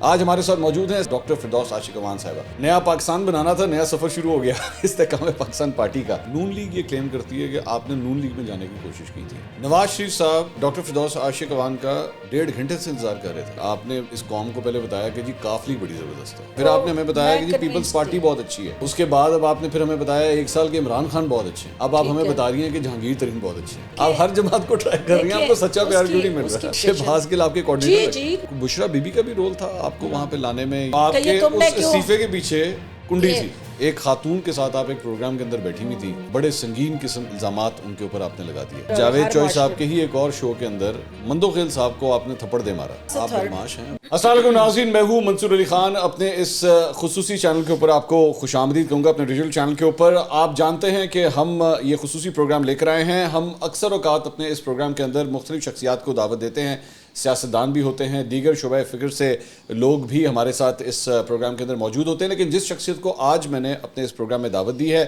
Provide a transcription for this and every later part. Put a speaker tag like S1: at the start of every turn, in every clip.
S1: آج ہمارے ساتھ موجود ہیں ڈاکٹر فردوس عاشق امان صاحبہ. نیا پاکستان بنانا تھا, نیا سفر شروع ہو گیا استحکام پاکستان پارٹی کا. نون لیگ یہ کلیم کرتی ہے کہ آپ نے نون لیگ میں جانے کی کوشش کی تھی. نواز شریف صاحب ڈاکٹر فردوس عاشق امان کا 1.5 گھنٹے سے انتظار کر رہے تھے. آپ نے اس قوم کو پہلے بتایا کہ جی کاف لیگ بڑی زبردست ہے, پھر آپ نے ہمیں بتایا کہ جی پیپلز پارٹی بہت اچھی ہے. اس کے بعد اب آپ نے پھر ہمیں بتایا 1 سال کے عمران خان بہت اچھے ہیں. اب آپ ہمیں بتا رہی ہیں کہ جہانگیر ترین بہت اچھے ہیں. آپ ہر جماعت کو ٹرائی کر رہی ہیں, آپ کو سچا پیار کیوں نہیں مل رہا؟ شہباز گل آپ کے کوارڈینیٹر, بشرا بی بی کا بھی رول تھا آپ کو وہاں پہ لانے میں. آپ کے اس استعفے کے پیچھے کنڈی تھی. ایک خاتون کے ساتھ آپ ایک پروگرام کے اندر بیٹھی ہوئی تھی, بڑے سنگین قسم الزامات ان کے اوپر آپ نے لگا دیے. جاوید چوئی صاحب کے ہی ایک اور شو کے اندر مندوخیل صاحب کو آپ نے تھپڑ دے مارا. آپ بدماش ہیں. السلام علیکم ناظرین, میں ہوں منصور علی خان. اپنے اس خصوصی چینل کے اوپر آپ کو خوش آمدید کہوں گا, اپنے ڈیجیٹل چینل کے اوپر. آپ جانتے ہیں کہ ہم یہ خصوصی پروگرام لے کر آئے ہیں. ہم اکثر اوقات اپنے اس پروگرام کے اندر مختلف شخصیات کو دعوت دیتے ہیں, سیاستدان بھی ہوتے ہیں, دیگر شعبہ فکر سے لوگ بھی ہمارے ساتھ اس پروگرام کے اندر موجود ہوتے ہیں. لیکن جس شخصیت کو آج میں نے اپنے اس پروگرام میں دعوت دی ہے,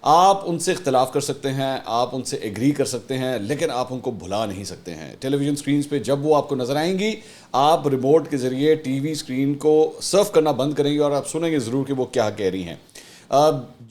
S1: آپ ان سے اختلاف کر سکتے ہیں, آپ ان سے ایگری کر سکتے ہیں, لیکن آپ ان کو بھلا نہیں سکتے ہیں. ٹیلی ویژن سکرینز پہ جب وہ آپ کو نظر آئیں گی, آپ ریموٹ کے ذریعے ٹی وی سکرین کو سرف کرنا بند کریں گے اور آپ سنیں گے ضرور کہ وہ کیا کہہ رہی ہیں.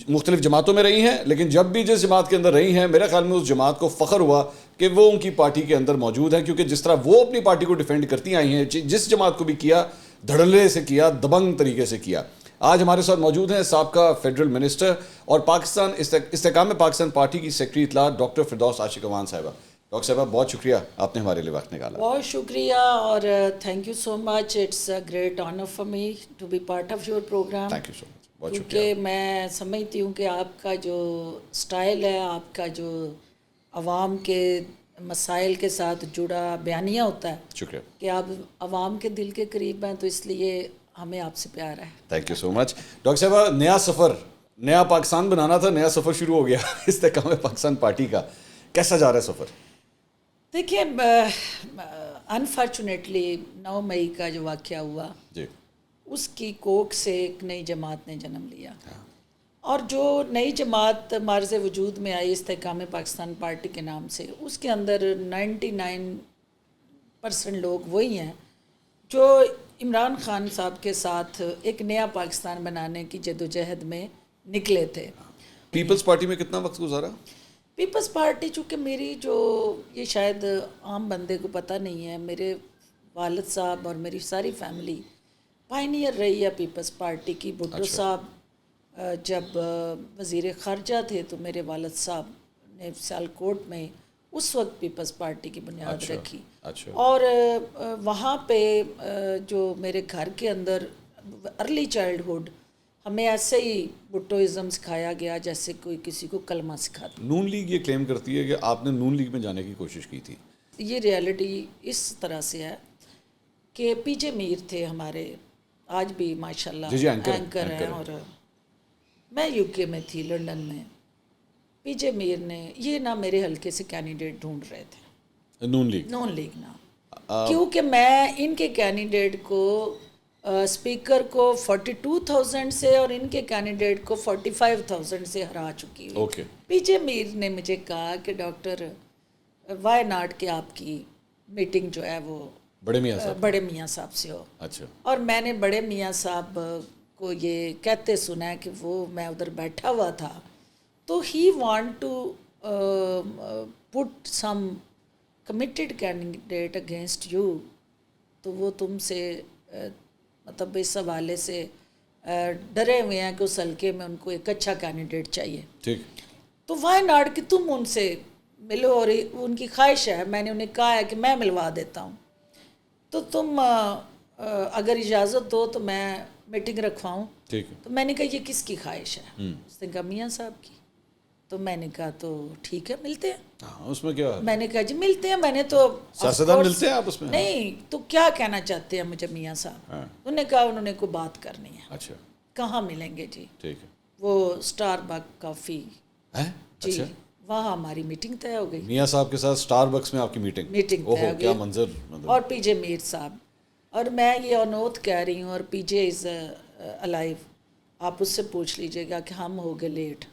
S1: مختلف جماعتوں میں رہی ہیں, لیکن جب بھی جس جماعت کے اندر رہی ہیں, میرے خیال میں اس جماعت کو فخر ہوا کہ وہ ان کی پارٹی کے اندر موجود ہیں, کیونکہ جس طرح وہ اپنی پارٹی کو ڈیفینڈ کرتی آئی ہیں, جس جماعت کو بھی کیا دھڑلے سے کیا, دبنگ طریقے سے کیا. آج ہمارے ساتھ موجود ہیں سابقہ فیڈرل منسٹر اور پاکستان استحکام پاکستان پارٹی کی سیکرٹری اطلاعات ڈاکٹر فردوس عاشق امان صاحبہ. ڈاکٹر صاحبہ بہت شکریہ, آپ نے ہمارے لیے وقت نکالا.
S2: بہت شکریہ اور thank you so much. It's a great honour for me to be part of your programme.
S1: Thank you so much, بہت شکریہ.
S2: کیونکہ میں سمجھتی ہوں کہ آپ کا جو سٹائل ہے, آپ کا جو عوام کے مسائل کے ساتھ جڑا بیانیہ ہوتا ہے,
S1: شکریہ
S2: کہ آپ عوام کے دل کے قریب ہیں, تو اس لیے ہمیں آپ سے پیار ہے.
S1: Thank you so much. Doctor صاحبہ, نیا سفر, نیا پاکستان بنانا تھا, نیا سفر شروع ہو گیا استحکام پاکستان پارٹی کا. کیسا جا رہا ہے سفر؟
S2: دیکھیے, انفارچونیٹلی 9 مئی کا جو واقعہ ہوا,
S1: جی,
S2: اس کی کوکھ سے ایک نئی جماعت نے جنم لیا, اور جو نئی جماعت معرض وجود میں آئی استحکام پاکستان پارٹی کے نام سے, اس کے اندر 99% لوگ وہی ہیں جو عمران خان صاحب کے ساتھ ایک نیا پاکستان بنانے کی جدوجہد میں نکلے تھے.
S1: پیپلز پارٹی میں کتنا وقت گزارا؟
S2: پیپلز پارٹی چونکہ میری جو, یہ شاید عام بندے کو پتہ نہیں ہے, میرے والد صاحب اور میری ساری فیملی پائنیئر رہی ہے پیپلز پارٹی کی. بھٹو صاحب جب وزیر خارجہ تھے تو میرے والد صاحب نے سیالکوٹ میں اس وقت پیپلز پارٹی کی بنیاد رکھی. اور وہاں پہ جو میرے گھر کے اندر ارلی چائلڈہڈ ہمیں ایسے ہی بھٹوازم سکھایا گیا جیسے کوئی کسی کو کلمہ سکھاتا.
S1: نون لیگ یہ کلیم کرتی ہے کہ آپ نے نون لیگ میں جانے کی کوشش کی تھی.
S2: یہ ریالٹی اس طرح سے ہے کہ پی جے میر تھے ہمارے, آج بھی ماشاءاللہ اینکر ہیں, اور میں یو کے میں تھی, لنڈن میں. پی جے میر نے یہ نہ میرے حلقے سے کینڈیڈیٹ ڈھونڈ رہے تھے,
S1: نون لیگ
S2: نہ, کیونکہ میں ان کے کینڈیڈیٹ کو اسپیکر کو 42,000 سے اور ان کے کینڈیڈیٹ کو 45,000 سے ہرا چکی ہوں. پی جے میر نے مجھے کہا کہ ڈاکٹر وائی ناٹ کہ آپ کی میٹنگ جو ہے وہ بڑے میاں صاحب سے ہو.
S1: اچھا.
S2: اور میں نے بڑے میاں صاحب کو یہ کہتے سنا ہے کہ وہ, میں ادھر بیٹھا ہوا تھا, تو he want to put some committed candidate against you, تو وہ تم سے مطلب اس حوالے سے ڈرے ہوئے ہیں کہ اس حلقے میں ان کو ایک اچھا کینڈیڈیٹ چاہیے.
S1: ٹھیک.
S2: تو وائی ناٹ کہ تم ان سے ملو, اور ان کی خواہش ہے, میں نے انہیں کہا ہے کہ میں ملوا دیتا ہوں, تو تم اگر اجازت دو تو میں میٹنگ رکھواؤں. تو میں نے کہا یہ کس کی خواہش ہے؟ اس نے کہا میاں صاحب کی. تو میں نے کہا تو ٹھیک ہے, ملتے ہیں.
S1: اس میں کیا؟
S2: میں نے کہا جی ملتے ہیں. میں نے تو
S1: سیاستدان ملتے ہیں آپ اس میں؟
S2: نہیں, تو کیا کہنا چاہتے ہیں مجھے میاں صاحب؟ انہوں نے کہا انہوں نے کوئی بات کرنی ہے.
S1: اچھا.
S2: کہاں ملیں گے جی؟
S1: ٹھیک ہے.
S2: وہ اسٹار بک کافی, جی, وہاں ہماری میٹنگ طے ہو گئی.
S1: میاں صاحب کے ساتھ اسٹار بکس میں آپ کی میٹنگ
S2: طے ہو گئی.
S1: کیا منظر.
S2: اور پی جے میر صاحب, اور میں یہ انوت کہہ رہی ہوں, اور پی جے از الائیو, آپ اس سے پوچھ لیجئے گا کہ ہم ہو گئے لیٹ.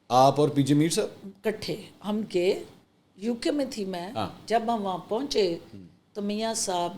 S1: آپ اور پی جے میر صاحب
S2: کٹھے ہم گئے, یو کے میں تھی میں, جب ہم وہاں پہنچے تو میاں صاحب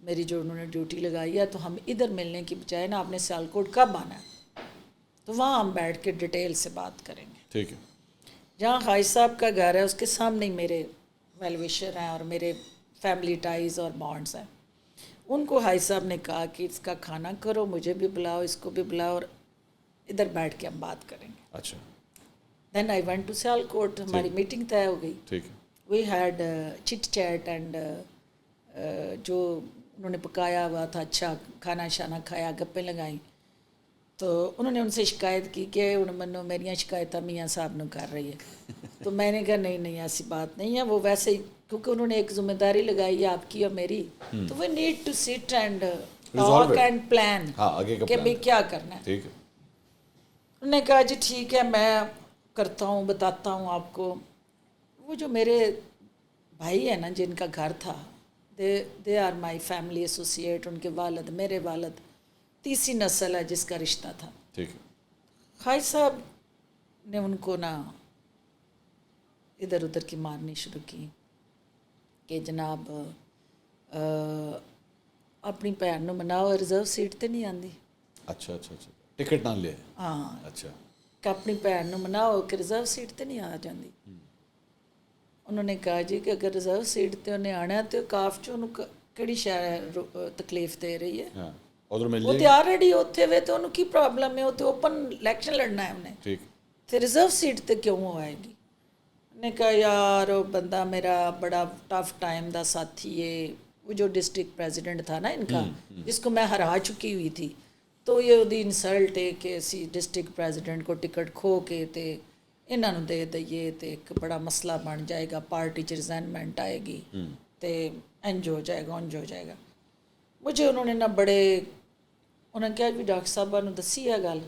S2: میری جو انہوں نے ڈیوٹی لگائی ہے تو ہم ادھر ملنے کی بجائے نا آپ نے سیالکوٹ کب آنا ہے، تو وہاں ہم بیٹھ کے ڈیٹیل سے بات کریں گے.
S1: ٹھیک ہے.
S2: جہاں خواجہ صاحب کا گھر ہے اس کے سامنے ہی میرے ویل وشر ہیں اور میرے فیملی ٹائز اور بانڈز ہیں. ان کو حاج صاحب نے کہا کہ اس کا کھانا کرو، مجھے بھی بلاؤ، اس کو بھی بلاؤ، اور ادھر بیٹھ کے ہم بات کریں گے.
S1: اچھا.
S2: Then I went to Sialkot. ہماری میٹنگ طے ہو گئی.
S1: ٹھیک ہے.
S2: We had chit chat and جو انہوں نے پکایا ہوا تھا اچھا کھانا شانا کھایا، گپیں لگائیں. تو انہوں نے ان سے شکایت کی کہ انہوں منو میریاں شکایتیں میاں صاحب نے کر رہی ہے. تو میں نے کہا نہیں ایسی بات نہیں ہے، وہ ویسے ہی کیونکہ انہوں نے ایک ذمہ داری لگائی ہے آپ کی اور میری، تو we need to sit and talk and plan کہ بھائی کیا کرنا ہے.
S1: ٹھیک ہے.
S2: انہوں نے کہا جی ٹھیک ہے میں کرتا ہوں، بتاتا ہوں آپ کو. وہ جو میرے بھائی ہیں نا جن کا گھر تھا، they are my family associate. ان کے والد میرے والد، تیسری نسل ہے جس کا رشتہ تھا.
S1: ٹھیک ہے.
S2: خواجہ صاحب نے ان کو نا ادھر ادھر کی مارنی شروع کی کہ جناب اپنی بھن نو مناؤ ریزرو سیٹ تے نہیں آندی.
S1: اچھا اچھا اچھا. ٹکٹ نہ لے.
S2: ہاں.
S1: اچھا.
S2: کہ اپنی بھن نو مناؤ کہ ریزرو سیٹ تے نہیں آ جاندی. انہوں نے کہا جی کہ اگر ریزرو سیٹ تے انہیں آنا ہے تو کاف چ انہوں کہڑی شہر تکلیف دے رہی ہے.
S1: ہاں ادھر مل
S2: وہ
S1: جائے
S2: تو آلریڈی اتنے ہوئے تو انہوں کی پرابلم ہے، وہ تو اوپن الیکشن لڑنا ہے انہیں.
S1: ٹھیک.
S2: تو ریزرو سیٹ تے کیوں آئے گی؟ نے کہا یار وہ بندہ میرا بڑا ٹف ٹائم دا ساتھی ہے. وہ جو ڈسٹرکٹ پریزیڈنٹ تھا نا ان کا، جس کو میں ہرا چکی ہوئی تھی، تو یہ وہی انسلٹ ہے کہ اسی ڈسٹرکٹ پریزیڈنٹ کو ٹکٹ کھو کے تے انہوں نے دے دئیے تے ایک بڑا مسئلہ بن جائے گا، پارٹی چ ریزائنمنٹ آئے گی تے انج ہو جائے گا انج ہو جائے گا. مجھے انہوں نے نا بڑے انہوں نے کہا بھی ڈاکٹر صاحبہ نو دسی ہے گل،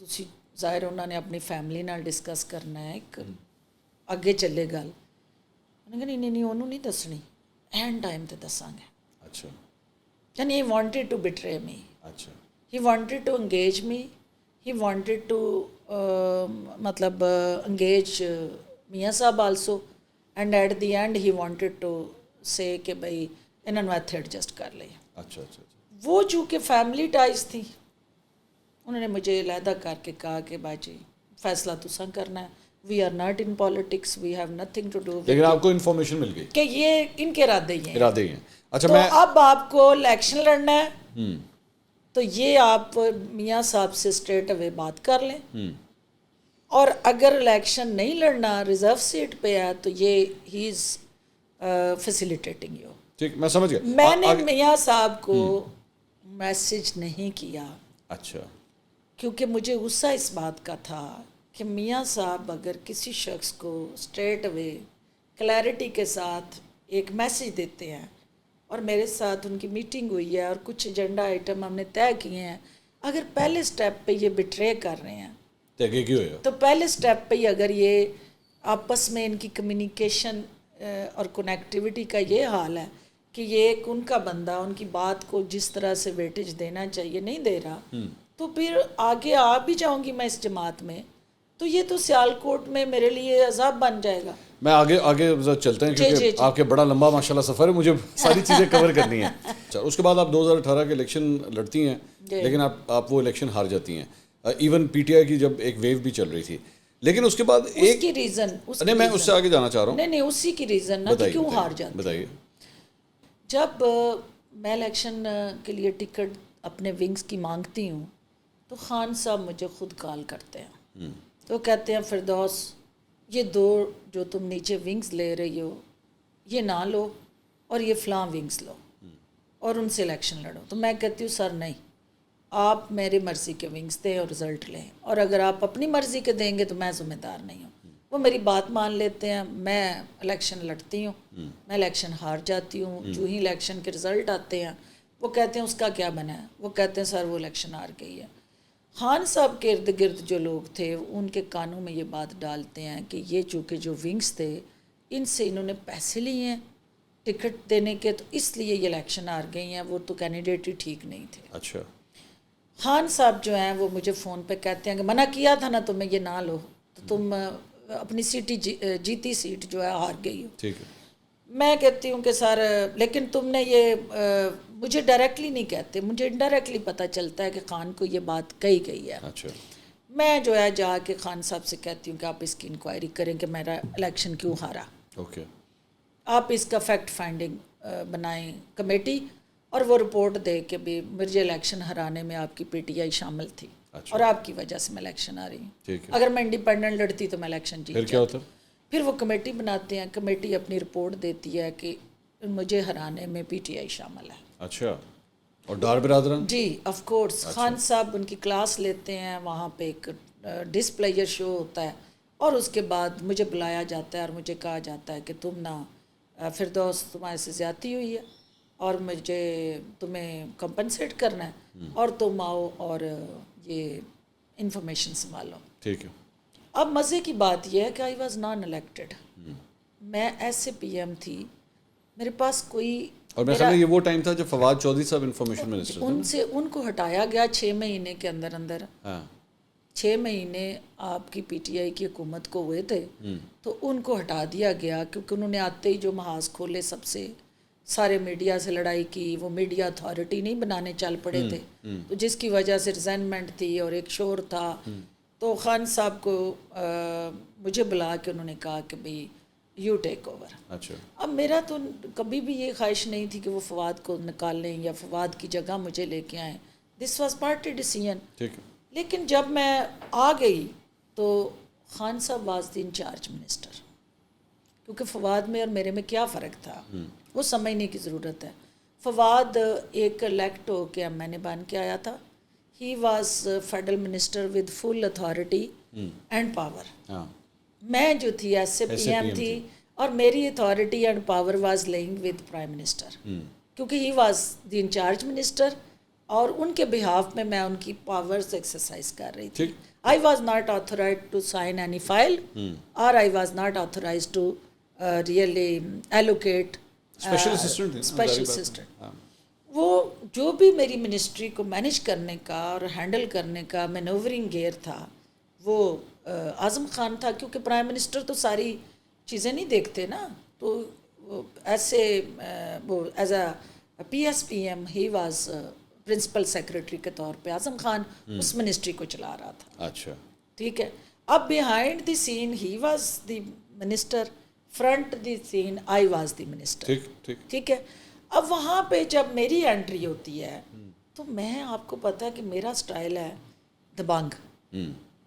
S2: تسی ظاہر انہوں نے اپنی فیملی نال ڈسکس کرنا ہے، ایک اگے چلے گل. انہوں نے کہا نہیں انہوں نہیں دسنی، اینڈ ٹائم تے دساں گے.
S1: اچھا.
S2: یعنی ہی وانٹیڈ ٹو بٹرے می.
S1: اچھا.
S2: He wanted to engage me. He wanted to مطلب engage Mian Sahib also, and at the end he wanted to say کہ بھائی انہوں نے ایتھے ایڈجسٹ کر لیا.
S1: اچھا اچھا.
S2: وہ چونکہ فیملی ٹائز تھی، انہوں نے مجھے علیحدہ کر کے کہا کہ بھائی جی فیصلہ تساں کرنا ہے، we are not in politics, we have nothing to do.
S1: لیکن آپ کو انفارمیشن مل گئی
S2: کہ یہ ان کے ارادے ہی ہیں.
S1: ارادے ہی ہیں. اچھا.
S2: تو
S1: میں
S2: اب آپ کو الیکشن لڑنا ہے تو یہ آپ میاں صاحب سے اسٹریٹ اوے بات کر لیں، اور اگر الیکشن نہیں لڑنا ریزرو سیٹ پہ ہے تو یہ ہی از فیسیلیٹیٹنگ یو.
S1: ٹھیک میں سمجھ گیا.
S2: میں نے میاں صاحب کو میسج نہیں کیا.
S1: اچھا.
S2: کیونکہ مجھے غصہ اس بات کا تھا کہ میاں صاحب اگر کسی شخص کو اسٹریٹ اوے کلیئرٹی کے ساتھ ایک میسج دیتے ہیں، اور میرے ساتھ ان کی میٹنگ ہوئی ہے اور کچھ ایجنڈا آئٹم ہم نے طے کیے ہیں، اگر پہلے سٹیپ پہ یہ بٹرے کر رہے ہیں تو پہلے سٹیپ پہ ہی اگر یہ آپس میں ان کی کمیونیکیشن اور کنیکٹیوٹی کا یہ حال ہے کہ یہ ایک ان کا بندہ ان کی بات کو جس طرح سے ویٹیج دینا چاہیے نہیں دے رہا، تو پھر آگے آ بھی جاؤں گی میں اس جماعت میں، تو یہ تو سیالکوٹ میں میرے لیے عذاب بن جائے گا.
S1: میں آگے چلتے ہیں کیونکہ آپ کے بڑا لمبا ماشاءاللہ سفر ہے، مجھے ساری چیزیں کور کرنی ہیں. اچھا. اس کے بعد آپ 2018 کے الیکشن لڑتی ہیں، لیکن آپ وہ الیکشن ہار جاتی ہیں. ایون پی ٹی آئی کی جب ایک ویو بھی چل رہی تھی، لیکن اس کے بعد
S2: اس کی ریزن
S1: نہیں میں اس سے آگے جانا چاہ رہا ہوں.
S2: نہیں اسی کی ریزن نا کہ کیوں ہار جاتی.
S1: بتائیے.
S2: جب میں الیکشن کے لیے ٹکٹ اپنے ونگز کی مانگتی ہوں تو خان صاحب مجھے خود کال کرتے ہیں، تو کہتے ہیں فردوس یہ 2 جو تم نیچے ونگز لے رہی ہو یہ نہ لو اور یہ فلاں ونگز لو اور ان سے الیکشن لڑو. تو میں کہتی ہوں سر نہیں، آپ میری مرضی کے ونگز دیں اور رزلٹ لیں، اور اگر آپ اپنی مرضی کے دیں گے تو میں ذمہ دار نہیں ہوں. وہ میری بات مان لیتے ہیں، میں الیکشن لڑتی ہوں، میں الیکشن ہار جاتی ہوں. جو ہی الیکشن کے رزلٹ آتے ہیں وہ کہتے ہیں اس کا کیا بنا ہے، وہ کہتے ہیں سر وہ الیکشن ہار گئی ہے. خان صاحب کے ارد گرد جو لوگ تھے ان کے کانوں میں یہ بات ڈالتے ہیں کہ یہ چونکہ جو ونگز تھے ان سے انہوں نے پیسے لیے ہیں ٹکٹ دینے کے، تو اس لیے یہ الیکشن ہار گئی ہیں، وہ تو کینڈیڈیٹ ہی ٹھیک نہیں تھے.
S1: اچھا.
S2: خان صاحب جو ہیں وہ مجھے فون پہ کہتے ہیں کہ منع کیا تھا نا تمہیں یہ نہ لو، تو تم اپنی سیٹ جیتی سیٹ جو ہے ہار گئی ہو.
S1: ٹھیک ہے.
S2: میں کہتی ہوں کہ سر لیکن تم نے یہ مجھے ڈائریکٹلی نہیں کہتے, مجھے انڈائریکٹلی پتہ چلتا ہے کہ خان کو یہ بات کہی گئی ہے.
S1: اچھا.
S2: میں جو ہے جا کے خان صاحب سے کہتی ہوں کہ آپ اس کی انکوائری کریں کہ میرا الیکشن کیوں ہارا.
S1: اوکے.
S2: آپ اس کا فیکٹ فائنڈنگ بنائیں کمیٹی, اور وہ رپورٹ دے کہ بھی مجھے الیکشن ہرانے میں آپ کی پی ٹی آئی شامل تھی اور آپ کی وجہ سے میں الیکشن آ رہی ہوں. اگر میں انڈیپینڈنٹ لڑتی تو میں الیکشن جیت جاتی.
S1: پھر کیا ہوتا؟
S2: پھر وہ کمیٹی بناتے ہیں, کمیٹی اپنی رپورٹ دیتی ہے کہ مجھے ہرانے میں پی ٹی آئی شامل ہے.
S1: اچھا. اور ڈار برادران؟
S2: جی آف کورس. خان صاحب ان کی کلاس لیتے ہیں, وہاں پہ ایک ڈسپلیئر شو ہوتا ہے, اور اس کے بعد مجھے بلایا جاتا ہے اور مجھے کہا جاتا ہے کہ تم نا فردوس تمہارے سے زیادتی ہوئی ہے اور مجھے تمہیں کمپنسیٹ کرنا ہے اور تم آؤ اور یہ انفارمیشن سنبھالو.
S1: ٹھیک ہے.
S2: اب مزے کی بات یہ ہے کہ آئی واز نان الیکٹڈ, میں ایسے پی ایم تھی, میرے پاس کوئی,
S1: اور میرا خیال ہے یہ وہ ٹائم تھا جب فواد چودھری صاحب انفارمیشن منسٹر تھے.
S2: ان سے ان کو ہٹایا گیا 6 مہینے کے اندر اندر. 6 مہینے آپ کی پی ٹی آئی کی حکومت کو ہوئے تھے تو ان کو ہٹا دیا گیا, کیونکہ انہوں نے آتے ہی جو محاذ کھولے سب سے, سارے میڈیا سے لڑائی کی, وہ میڈیا اتھارٹی نہیں بنانے چل پڑے تھے, تو جس کی وجہ سے ریزائنمنٹ تھی اور ایک شور تھا. تو خان صاحب کو مجھے بلا کے انہوں نے کہا کہ بھئی یو ٹیک اوور.
S1: اچھا.
S2: اب میرا تو کبھی بھی یہ خواہش نہیں تھی کہ وہ فواد کو نکال لیں یا فواد کی جگہ مجھے لے کے آئیں. This was party decision.
S1: ٹھیک ہے. لیکن
S2: جب میں آ گئی تو خان صاحب واز دی انچارج منسٹر, کیونکہ فواد میں اور میرے میں کیا فرق تھا وہ سمجھنے کی ضرورت ہے. فواد ایک الیکٹ ہو کے ایم این اے بن کے آیا تھا. He was federal minister with full authority and power. میں جو تھی ایس اے پی ایم تھی اور میری authority and power was lying with prime minister, کیونکہ he was the incharge minister اور ان کے بہاف میں میں ان کی پاورز ایکسرسائز کر رہی تھی. I was not authorised to sign any file اور I was not authorised to really allocate special assistant. وہ جو بھی میری منسٹری کو مینیج کرنے کا اور ہینڈل کرنے کا مینوورنگ گیئر تھا وہ اعظم خان تھا, کیونکہ پرائم منسٹر تو ساری چیزیں نہیں دیکھتے نا, تو ایسے وہ as a P S P M he was principal secretary کے طور پہ اعظم خان اس منسٹری کو چلا رہا تھا.
S1: اچھا.
S2: ٹھیک ہے. اب behind the scene he was the minister, front the scene I was the minister. ٹھیک ہے. اب وہاں پہ جب میری انٹری ہوتی ہے تو میں, آپ کو پتہ ہے کہ میرا سٹائل ہے دبنگ,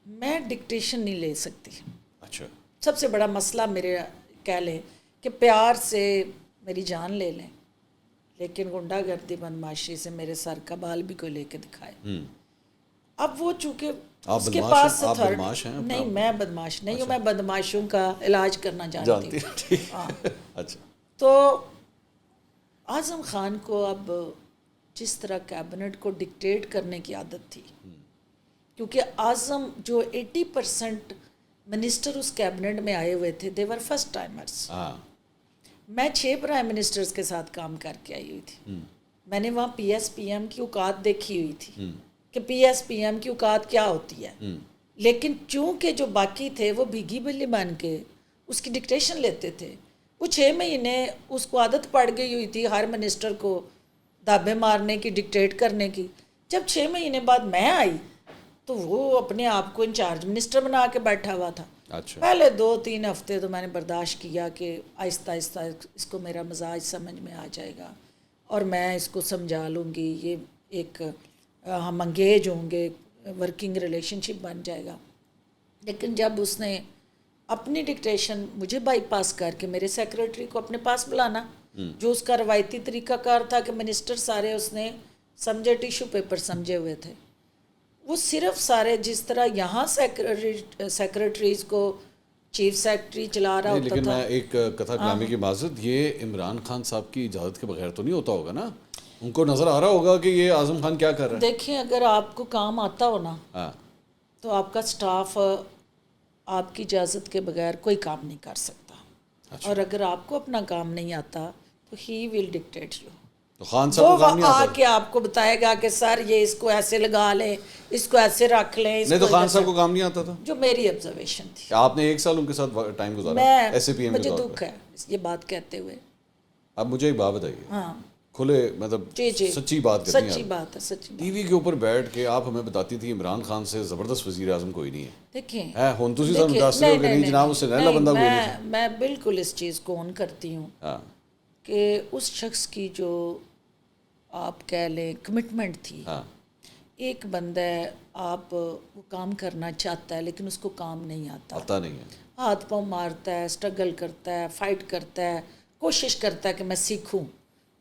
S2: میں ڈکٹیشن نہیں لے سکتی.
S1: اچھا.
S2: سب سے بڑا مسئلہ میرے کہہ لیں کہ پیار سے میری جان لے لیں, لیکن غنڈہ گردی بدماشی سے میرے سر کا بال بھی کوئی لے کے دکھائے. اب وہ چونکہ اس کے پاس نہیں, میں بدماش نہیں ہوں, میں بدماشوں کا علاج کرنا جانتی ہوں.
S1: اچھا.
S2: تو اعظم خان کو اب جس طرح کیبنٹ کو ڈکٹیٹ کرنے کی عادت تھی, کیونکہ اعظم جو 80% منسٹر اس کیبنٹ میں آئے ہوئے تھے, دے ور فرسٹ ٹائمرز. میں 6 پرائم منسٹرز کے ساتھ کام کر کے آئی ہوئی تھی. میں نے وہاں پی ایس پی ایم کی اوقات دیکھی ہوئی تھی کہ پی ایس پی ایم کی اوقات کیا ہوتی ہے, لیکن چونکہ جو باقی تھے وہ بھیگی بلی بن کے اس کی ڈکٹیشن لیتے تھے. وہ 6 مہینے اس کو عادت پڑ گئی ہوئی تھی ہر منسٹر کو دابے مارنے کی, ڈکٹیٹ کرنے کی. جب 6 مہینے بعد میں آئی تو وہ اپنے آپ کو انچارج منسٹر بنا کے بیٹھا ہوا تھا. پہلے 2-3 ہفتے تو میں نے برداشت کیا کہ آہستہ آہستہ اس کو میرا مزاج سمجھ میں آ جائے گا اور میں اس کو سمجھا لوں گی, یہ ایک ہم انگیج ہوں گے, ورکنگ ریلیشن شپ بن جائے گا. لیکن جب اس نے اپنی ڈکٹیشن مجھے بائی پاس کر کے میرے سیکرٹری کو اپنے پاس بلانا, جو اس کا روایتی طریقہ کار تھا کہ منسٹر سارے اس نے سمجھے ٹیشو پیپر سمجھے ہوئے تھے, وہ صرف سارے جس طرح یہاں سیکرٹریز کو چیف سیکرٹری چلا رہا ہوتا تھا.
S1: لیکن میں ایک کتھا کلامی کی معذرت, یہ عمران خان صاحب کی اجازت کے بغیر تو نہیں ہوتا ہوگا نا؟ ان کو نظر آ رہا ہوگا کہ یہ اعظم خان کیا کر رہا ہے.
S2: دیکھیں, اگر آپ کو کام آتا ہو نا تو آپ کا سٹاف آپ کی اجازت کے بغیر کوئی کام نہیں کر سکتا. اور اگر آپ کو اپنا کام نہیں آتا تو ہی ول ڈکٹیٹ یو.
S1: تو خان صاحب کو کام نہیں آتا,
S2: آ کے آپ کو بتائے گا کہ سر یہ اس کو ایسے لگا لیں, اس کو ایسے رکھ لیں.
S1: نہیں, تو خان صاحب کو کام نہیں آتا تھا,
S2: جو میری آبزرویشن تھی.
S1: آپ نے 1 سال ان کے ساتھ ٹائم گزارا ایس اے پی ایم.
S2: مجھے دکھ ہے یہ بات کہتے ہوئے,
S1: اب مجھے ایک بات بتائیے,
S2: ہاں
S1: کھلے مطلب سچی بات کرنی ہے,
S2: سچی بات ہے, سچی
S1: ٹی وی کے اوپر بیٹھ کے آپ ہمیں بتاتی تھی عمران خان سے زبردست وزیر اعظم کوئی نہیں ہے.
S2: دیکھیں
S1: ہوں تسی سانوں دس رہے ہو کہ نہیں جناب اس سے نہلا بندہ کوئی نہیں تھا.
S2: میں بالکل اس چیز کو اون کرتی ہوں
S1: ہاں
S2: کہ اس شخص کی جو آپ کہہ لیں کمٹمنٹ تھی.
S1: ہاں
S2: ایک بندہ ہے, آپ وہ کام کرنا چاہتا ہے لیکن اس کو کام نہیں آتا,
S1: پتہ نہیں ہے,
S2: ہاتھ پاؤں مارتا ہے, اسٹرگل کرتا ہے, فائٹ کرتا ہے, کوشش کرتا ہے کہ میں سیکھوں,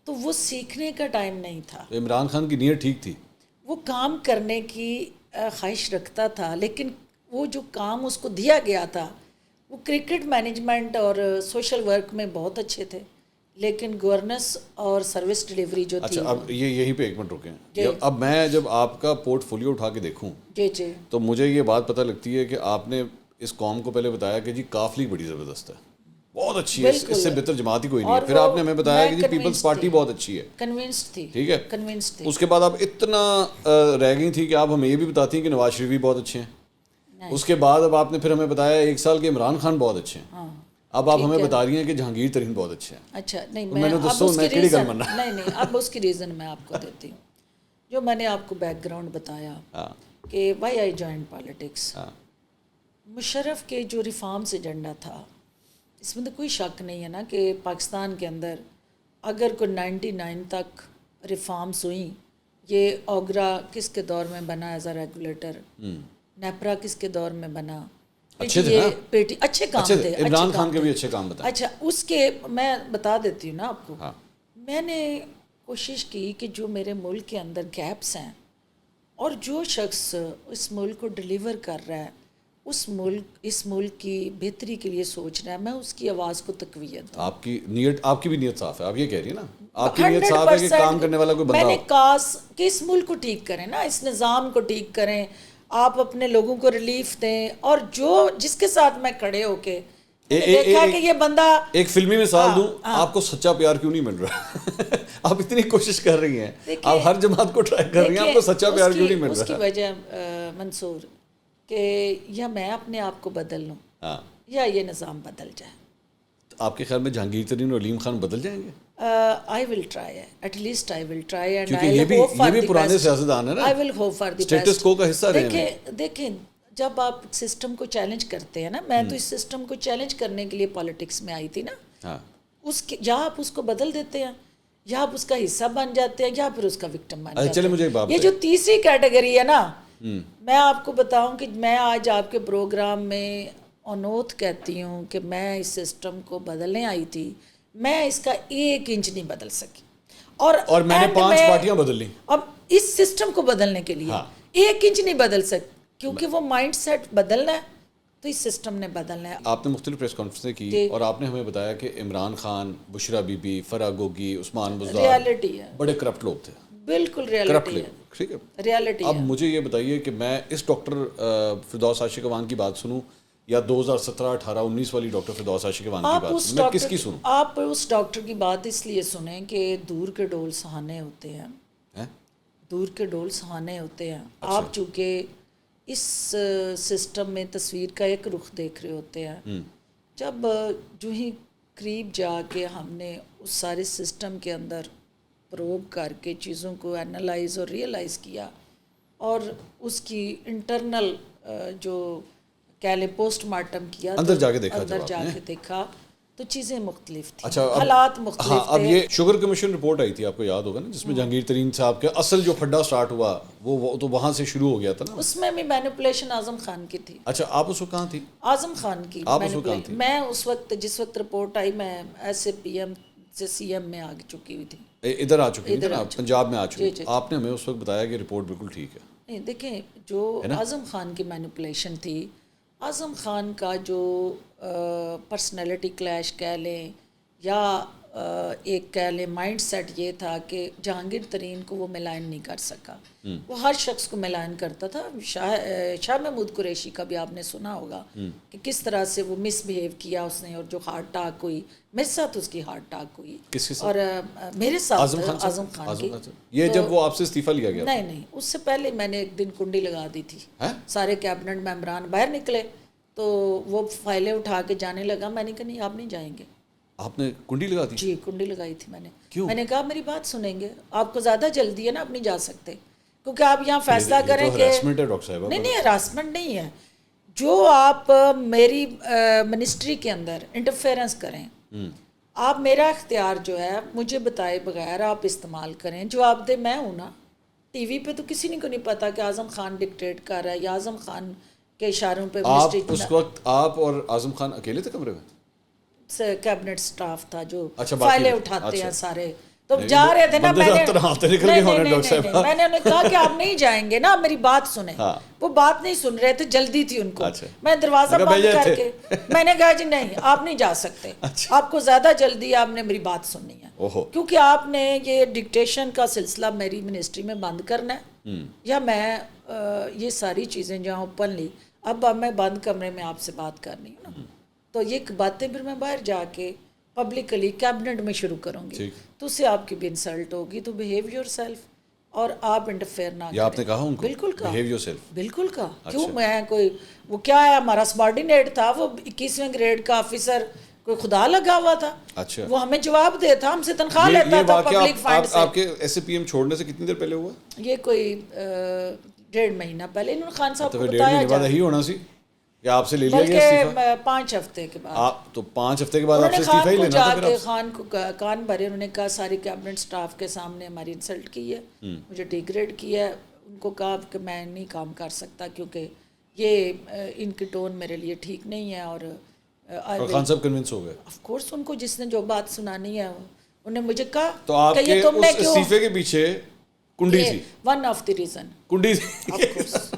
S2: تو وہ سیکھنے کا ٹائم نہیں تھا.
S1: عمران خان کی نیت ٹھیک تھی,
S2: وہ کام کرنے کی خواہش رکھتا تھا, لیکن وہ جو کام اس کو دیا گیا تھا وہ کرکٹ مینجمنٹ اور سوشل ورک میں بہت اچھے تھے, لیکن گورننس اور سروس ڈلیوری جو تھی.
S1: اچھا اب یہیں پہ ایک منٹ رکیں. اب میں جب آپ کا پورٹ فولیو اٹھا کے دیکھوں
S2: جی
S1: تو مجھے یہ بات پتہ لگتی ہے کہ آپ نے اس قوم کو پہلے بتایا کہ جی کاف لیگ بڑی زبردست ہے, بہت اچھی ہے, اس سے بہتر جماعت ہی کوئی نہیں ہے. پھر آپ نے ہمیں بتایا کہ جی پیپلز پارٹی بہت اچھی ہے,
S2: کنونسڈ تھی,
S1: ٹھیک ہے.
S2: کنونسڈ تھی.
S1: اس کے بعد آپ اتنا رہ گئی تھی کہ آپ ہمیں یہ بھی بتاتی ہیں کہ نواز شریف بھی بہت اچھے ہیں. اس کے بعد اب آپ نے پھر ہمیں بتایا ایک سال کے عمران خان بہت اچھے ہیں. اب آپ ہمیں بتا رہی ہیں کہ جہانگیر ترین بہت اچھے ہیں.
S2: اچھا نہیں,
S1: میں نے دوستوں میں کیڑی گل مننا
S2: نہیں اب اس کی ریزن میں آپ کو دیتی ہوں. جو میں نے آپ کو بیک گراؤنڈ بتایا کہ why I join politics, Musharraf کے جو ریفارمز ایجنڈا تھا اس میں تو کوئی شک نہیں ہے نا کہ پاکستان کے اندر اگر کوئی 99 تک ریفارمز ہوئیں, یہ اوگرا کس کے دور میں بنا ایز اے ریگولیٹر, نیپرا کس کے دور میں بنا,
S1: اچھے تھے نا,
S2: پیٹی اچھے کام تھے,
S1: عمران خان کے بھی اچھے کام بتائیں.
S2: اچھا اس کے میں بتا دیتی ہوں نا آپ کو. میں نے کوشش کی کہ جو میرے ملک کے اندر گیپس ہیں اور جو شخص اس ملک کو ڈیلیور کر رہا ہے, اس ملک کی بہتری کے لیے سوچ رہا ہے, میں اس کی آواز کو تقویت دوں.
S1: آپ کی بھی نیت صاف ہے, آپ یہ کہہ رہی ہیں نا, آپ کی نیت صاف ہے کہ کام کرنے والا کوئی بندہ
S2: میں نے کاس کہ اس ملک کو ٹھیک کریں نا, اس نظام کو ٹھیک کریں, آپ اپنے لوگوں کو ریلیف دیں, اور جو جس کے ساتھ میں کھڑے ہو کے دیکھا کہ یہ بندہ,
S1: ایک فلمی مثال دوں, آپ کو سچا پیار کیوں نہیں مل رہا؟ آپ اتنی کوشش کر رہی ہیں, آپ ہر جماعت کو ٹرائی کر رہی ہیں, آپ کو سچا پیار کیوں نہیں مل رہا؟
S2: اس کی وجہ منصور کہ یا میں اپنے آپ کو بدل لوں یا یہ نظام بدل جائے.
S1: آپ کے خیال میں جہانگیر ترین اور علیم خان بدل جائیں گے؟
S2: I will try, at least I will try, and
S1: کیونکہ یہ بھی پرانے سیاستدان ہیں نا,
S2: I will hope for the best.
S1: Status quo کا حصہ رہے ہیں.
S2: دیکھیں جب آپ سسٹم کو چیلنج کرتے ہیں نا, میں تو اس سسٹم کو چیلنج کرنے کے لیے پالیٹکس میں آئی تھی نا, یا آپ اس کو بدل دیتے ہیں, یا آپ اس کا حصہ بن جاتے ہیں, یا پھر اس کا وکٹم بن جاتے ہیں.
S1: مجھے ایک بات
S2: یہ جو تیسری کیٹیگری ہے نا, میں آپ کو بتاؤں کہ میں آج آپ کے پروگرام میں انوتھ کہتی ہوں کہ میں اس سسٹم کو بدلنے آئی تھی, میں اس کا 1 انچ نہیں بدل سکی, اور
S1: میں نے 5 پارٹیاں بدل لی.
S2: اب اس سسٹم کو بدلنے کے لیے 1 انچ نہیں بدل سکتی, کیونکہ وہ مائنڈ سیٹ بدلنا ہے تو اس سسٹم نے بدلنا ہے.
S1: آپ نے مختلف پریس کانفرنسیں کی اور آپ نے ہمیں بتایا کہ عمران خان, بشرا بی بی, فرح گوگی, عثمان بزدار
S2: ریالٹی ہے,
S1: بڑے کرپٹ لوگ تھے.
S2: بالکل ریالٹی ہے,
S1: ٹھیک ہے,
S2: ریالٹی ہے.
S1: اب مجھے یہ بتائیے کہ میں اس ڈاکٹر فردوس عاشق اوان کی بات سنوں یا 2017 18 19 والی ڈاکٹر فردوس عاشق اوان کی بات, میں کس کی سنوں؟
S2: آپ اس ڈاکٹر کی بات اس لیے سنیں کہ دور کے ڈول سہانے ہوتے ہیں, دور کے ڈول سہانے ہوتے ہیں. آپ چونکہ اس سسٹم میں تصویر کا ایک رخ دیکھ رہے ہوتے ہیں, جب جو ہی قریب جا کے ہم نے اس سارے سسٹم کے اندر پروب کر کے چیزوں کو انالائز اور ریئلائز کیا, اور اس کی انٹرنل جو کہہ لیں پوسٹ مارٹم کیا,
S1: اندر جا کے
S2: دیکھا تو چیزیں مختلف تھیں.
S1: اچھا,
S2: حالات مختلف تھے.
S1: اب یہ شوگر کمیشن رپورٹ آئی تھی, آپ کو یاد ہوگا نا, جس میں جہانگیر ترین صاحب کے اصل جو پھڈا سٹارٹ ہوا وہ تو وہاں سے شروع ہو گیا تھا نا.
S2: اس میں بھی مینیپولیشن اعظم خان کی تھی.
S1: اچھا, آپ اس وقت کہاں تھی؟
S2: اعظم خان کی. میں اس وقت جس وقت رپورٹ آئی, میں ایسے پی ایم سے سی ایم میں آ چکی ہوئی تھی,
S1: ادھر آ چکی تھی نا, پنجاب میں آ چکی. آپ نے ہمیں اس وقت بتایا کہ رپورٹ بالکل ٹھیک ہے.
S2: نہیں دیکھیں, جو اعظم خان کی مینیپولیشن تھی, اعظم خان کا جو پرسنالٹی کلیش کہہ لیں یا ایک کہہ لیں مائنڈ سیٹ یہ تھا کہ جہانگیر ترین کو وہ ملائن نہیں کر سکا. وہ ہر شخص کو ملائن کرتا تھا. شاہ محمود قریشی کا بھی آپ نے سنا ہوگا کہ کس طرح سے وہ مس بیہیو کیا اس نے, اور جو ہارٹ ٹاک ہوئی میرے ساتھ, اس کی ہارٹ ٹاک ہوئی, اور میرے ساتھ اعظم خان کی.
S1: یہ جب وہ آپ سے استعفیٰ لیا گیا؟
S2: نہیں, اس سے پہلے میں نے ایک دن کنڈی لگا دی تھی. سارے کیبنٹ ممبران باہر نکلے تو وہ فائلیں اٹھا کے جانے لگا, میں نے کہا نہیں آپ نہیں جائیں گے,
S1: آپ نے کنڈی لگا دی؟
S2: جی کنڈی لگائی تھی میں نے.
S1: کیوں؟
S2: میں نے کہا میری بات سنیں گے, آپ کو زیادہ جلدی ہے نا, آپ نہیں جا سکتے, کیونکہ آپ یہاں فیصلہ کریں کہ
S1: ہراسمنٹ ہے ڈاکٹر صاحبہ.
S2: نہیں ہراسمنٹ نہیں ہے, جو آپ میری منسٹری کے اندر انٹرفیئرنس کریں, آپ میرا اختیار جو ہے مجھے بتائے بغیر آپ استعمال کریں. جواب دہ میں ہوں نا. ٹی وی پہ تو کسی کو نہیں پتا کہ اعظم خان ڈکٹیٹ کر رہا ہے یا اعظم خان کے اشاروں پہ
S1: آپ اس وقت آپ اور اعظم خان اکیلے تھے کمرے میں؟
S2: کیبنٹ سٹاف تھا جو
S1: اچھا
S2: فائلیں اٹھاتے ہیں سارے, تو جا رہے تھے نا. میں نے انہیں کہا کہ آپ نہیں جائیں گے نا, آپ میری بات سنیں. وہ بات نہیں سن رہے تھے, جلدی تھی ان کو. میں دروازہ بند کر کے میں نے کہا جی نہیں آپ نہیں جا سکتے, آپ کو زیادہ جلدی, آپ نے میری بات سننی ہے, کیونکہ آپ نے یہ ڈکٹیشن کا سلسلہ میری منسٹری میں بند کرنا ہے, یا میں یہ ساری چیزیں جہاں اوپنلی اب میں بند کمرے میں آپ سے بات کرنی ہوں نا, تو یہ باتیں پھر میں باہر جا کے پبلکلی کیبنٹ میں شروع کروں گی, تو اس سے آپ کی بھی انسلٹ ہوگی. تو بہیو یور سیلف, اور آپ انٹرفیئر نہ کریں.
S1: آپ نے کہا ان کو
S2: بالکل کہا,
S1: بہیو یور سیلف,
S2: بالکل کہا. کیوں میں کوئی وہ کیا ہے, ہمارا سبارڈینیٹ تھا, وہ 21ویں گریڈ کا آفیسر, کوئی خدا لگا ہوا تھا. وہ ہمیں جواب دیتا, ہم سے تنخواہ لیتا تھا پبلک فنڈ سے.
S1: آپ کے ایس اے پی ایم چھوڑنے سے کتنی دیر پہلے ہوا
S2: یہ؟ کوئی 1.5 مہینہ پہلے. انہوں نے خان صاحب کو
S1: بتایا جا ہی ہونا سی کہ آپ سے لے لیا گیا
S2: استعفیٰ 5 ہفتے کے بعد.
S1: آپ تو 5 ہفتے کے بعد آپ سے استعفیٰ ہی لینا تھا.
S2: پھر خان کو کان بھرے, انہوں نے کہا ساری کیبنٹ سٹاف کے سامنے ہماری انسلٹ کی ہے, مجھے ڈیگریڈ کیا ہے. ان کو کہا کہ میں نہیں کام کر سکتا کیونکہ یہ ان کی ٹون میرے لیے ٹھیک نہیں ہے. اور
S1: خان صاحب کنونس ہو گئے
S2: آف کورس, ان کو جس نے جو بات سنانی ہے انہوں نے مجھے کہا.
S1: تو آپ کے اس استعفے کے پیچھے کنڈی تھی,
S2: ون آف دی ریزن.
S1: کنڈی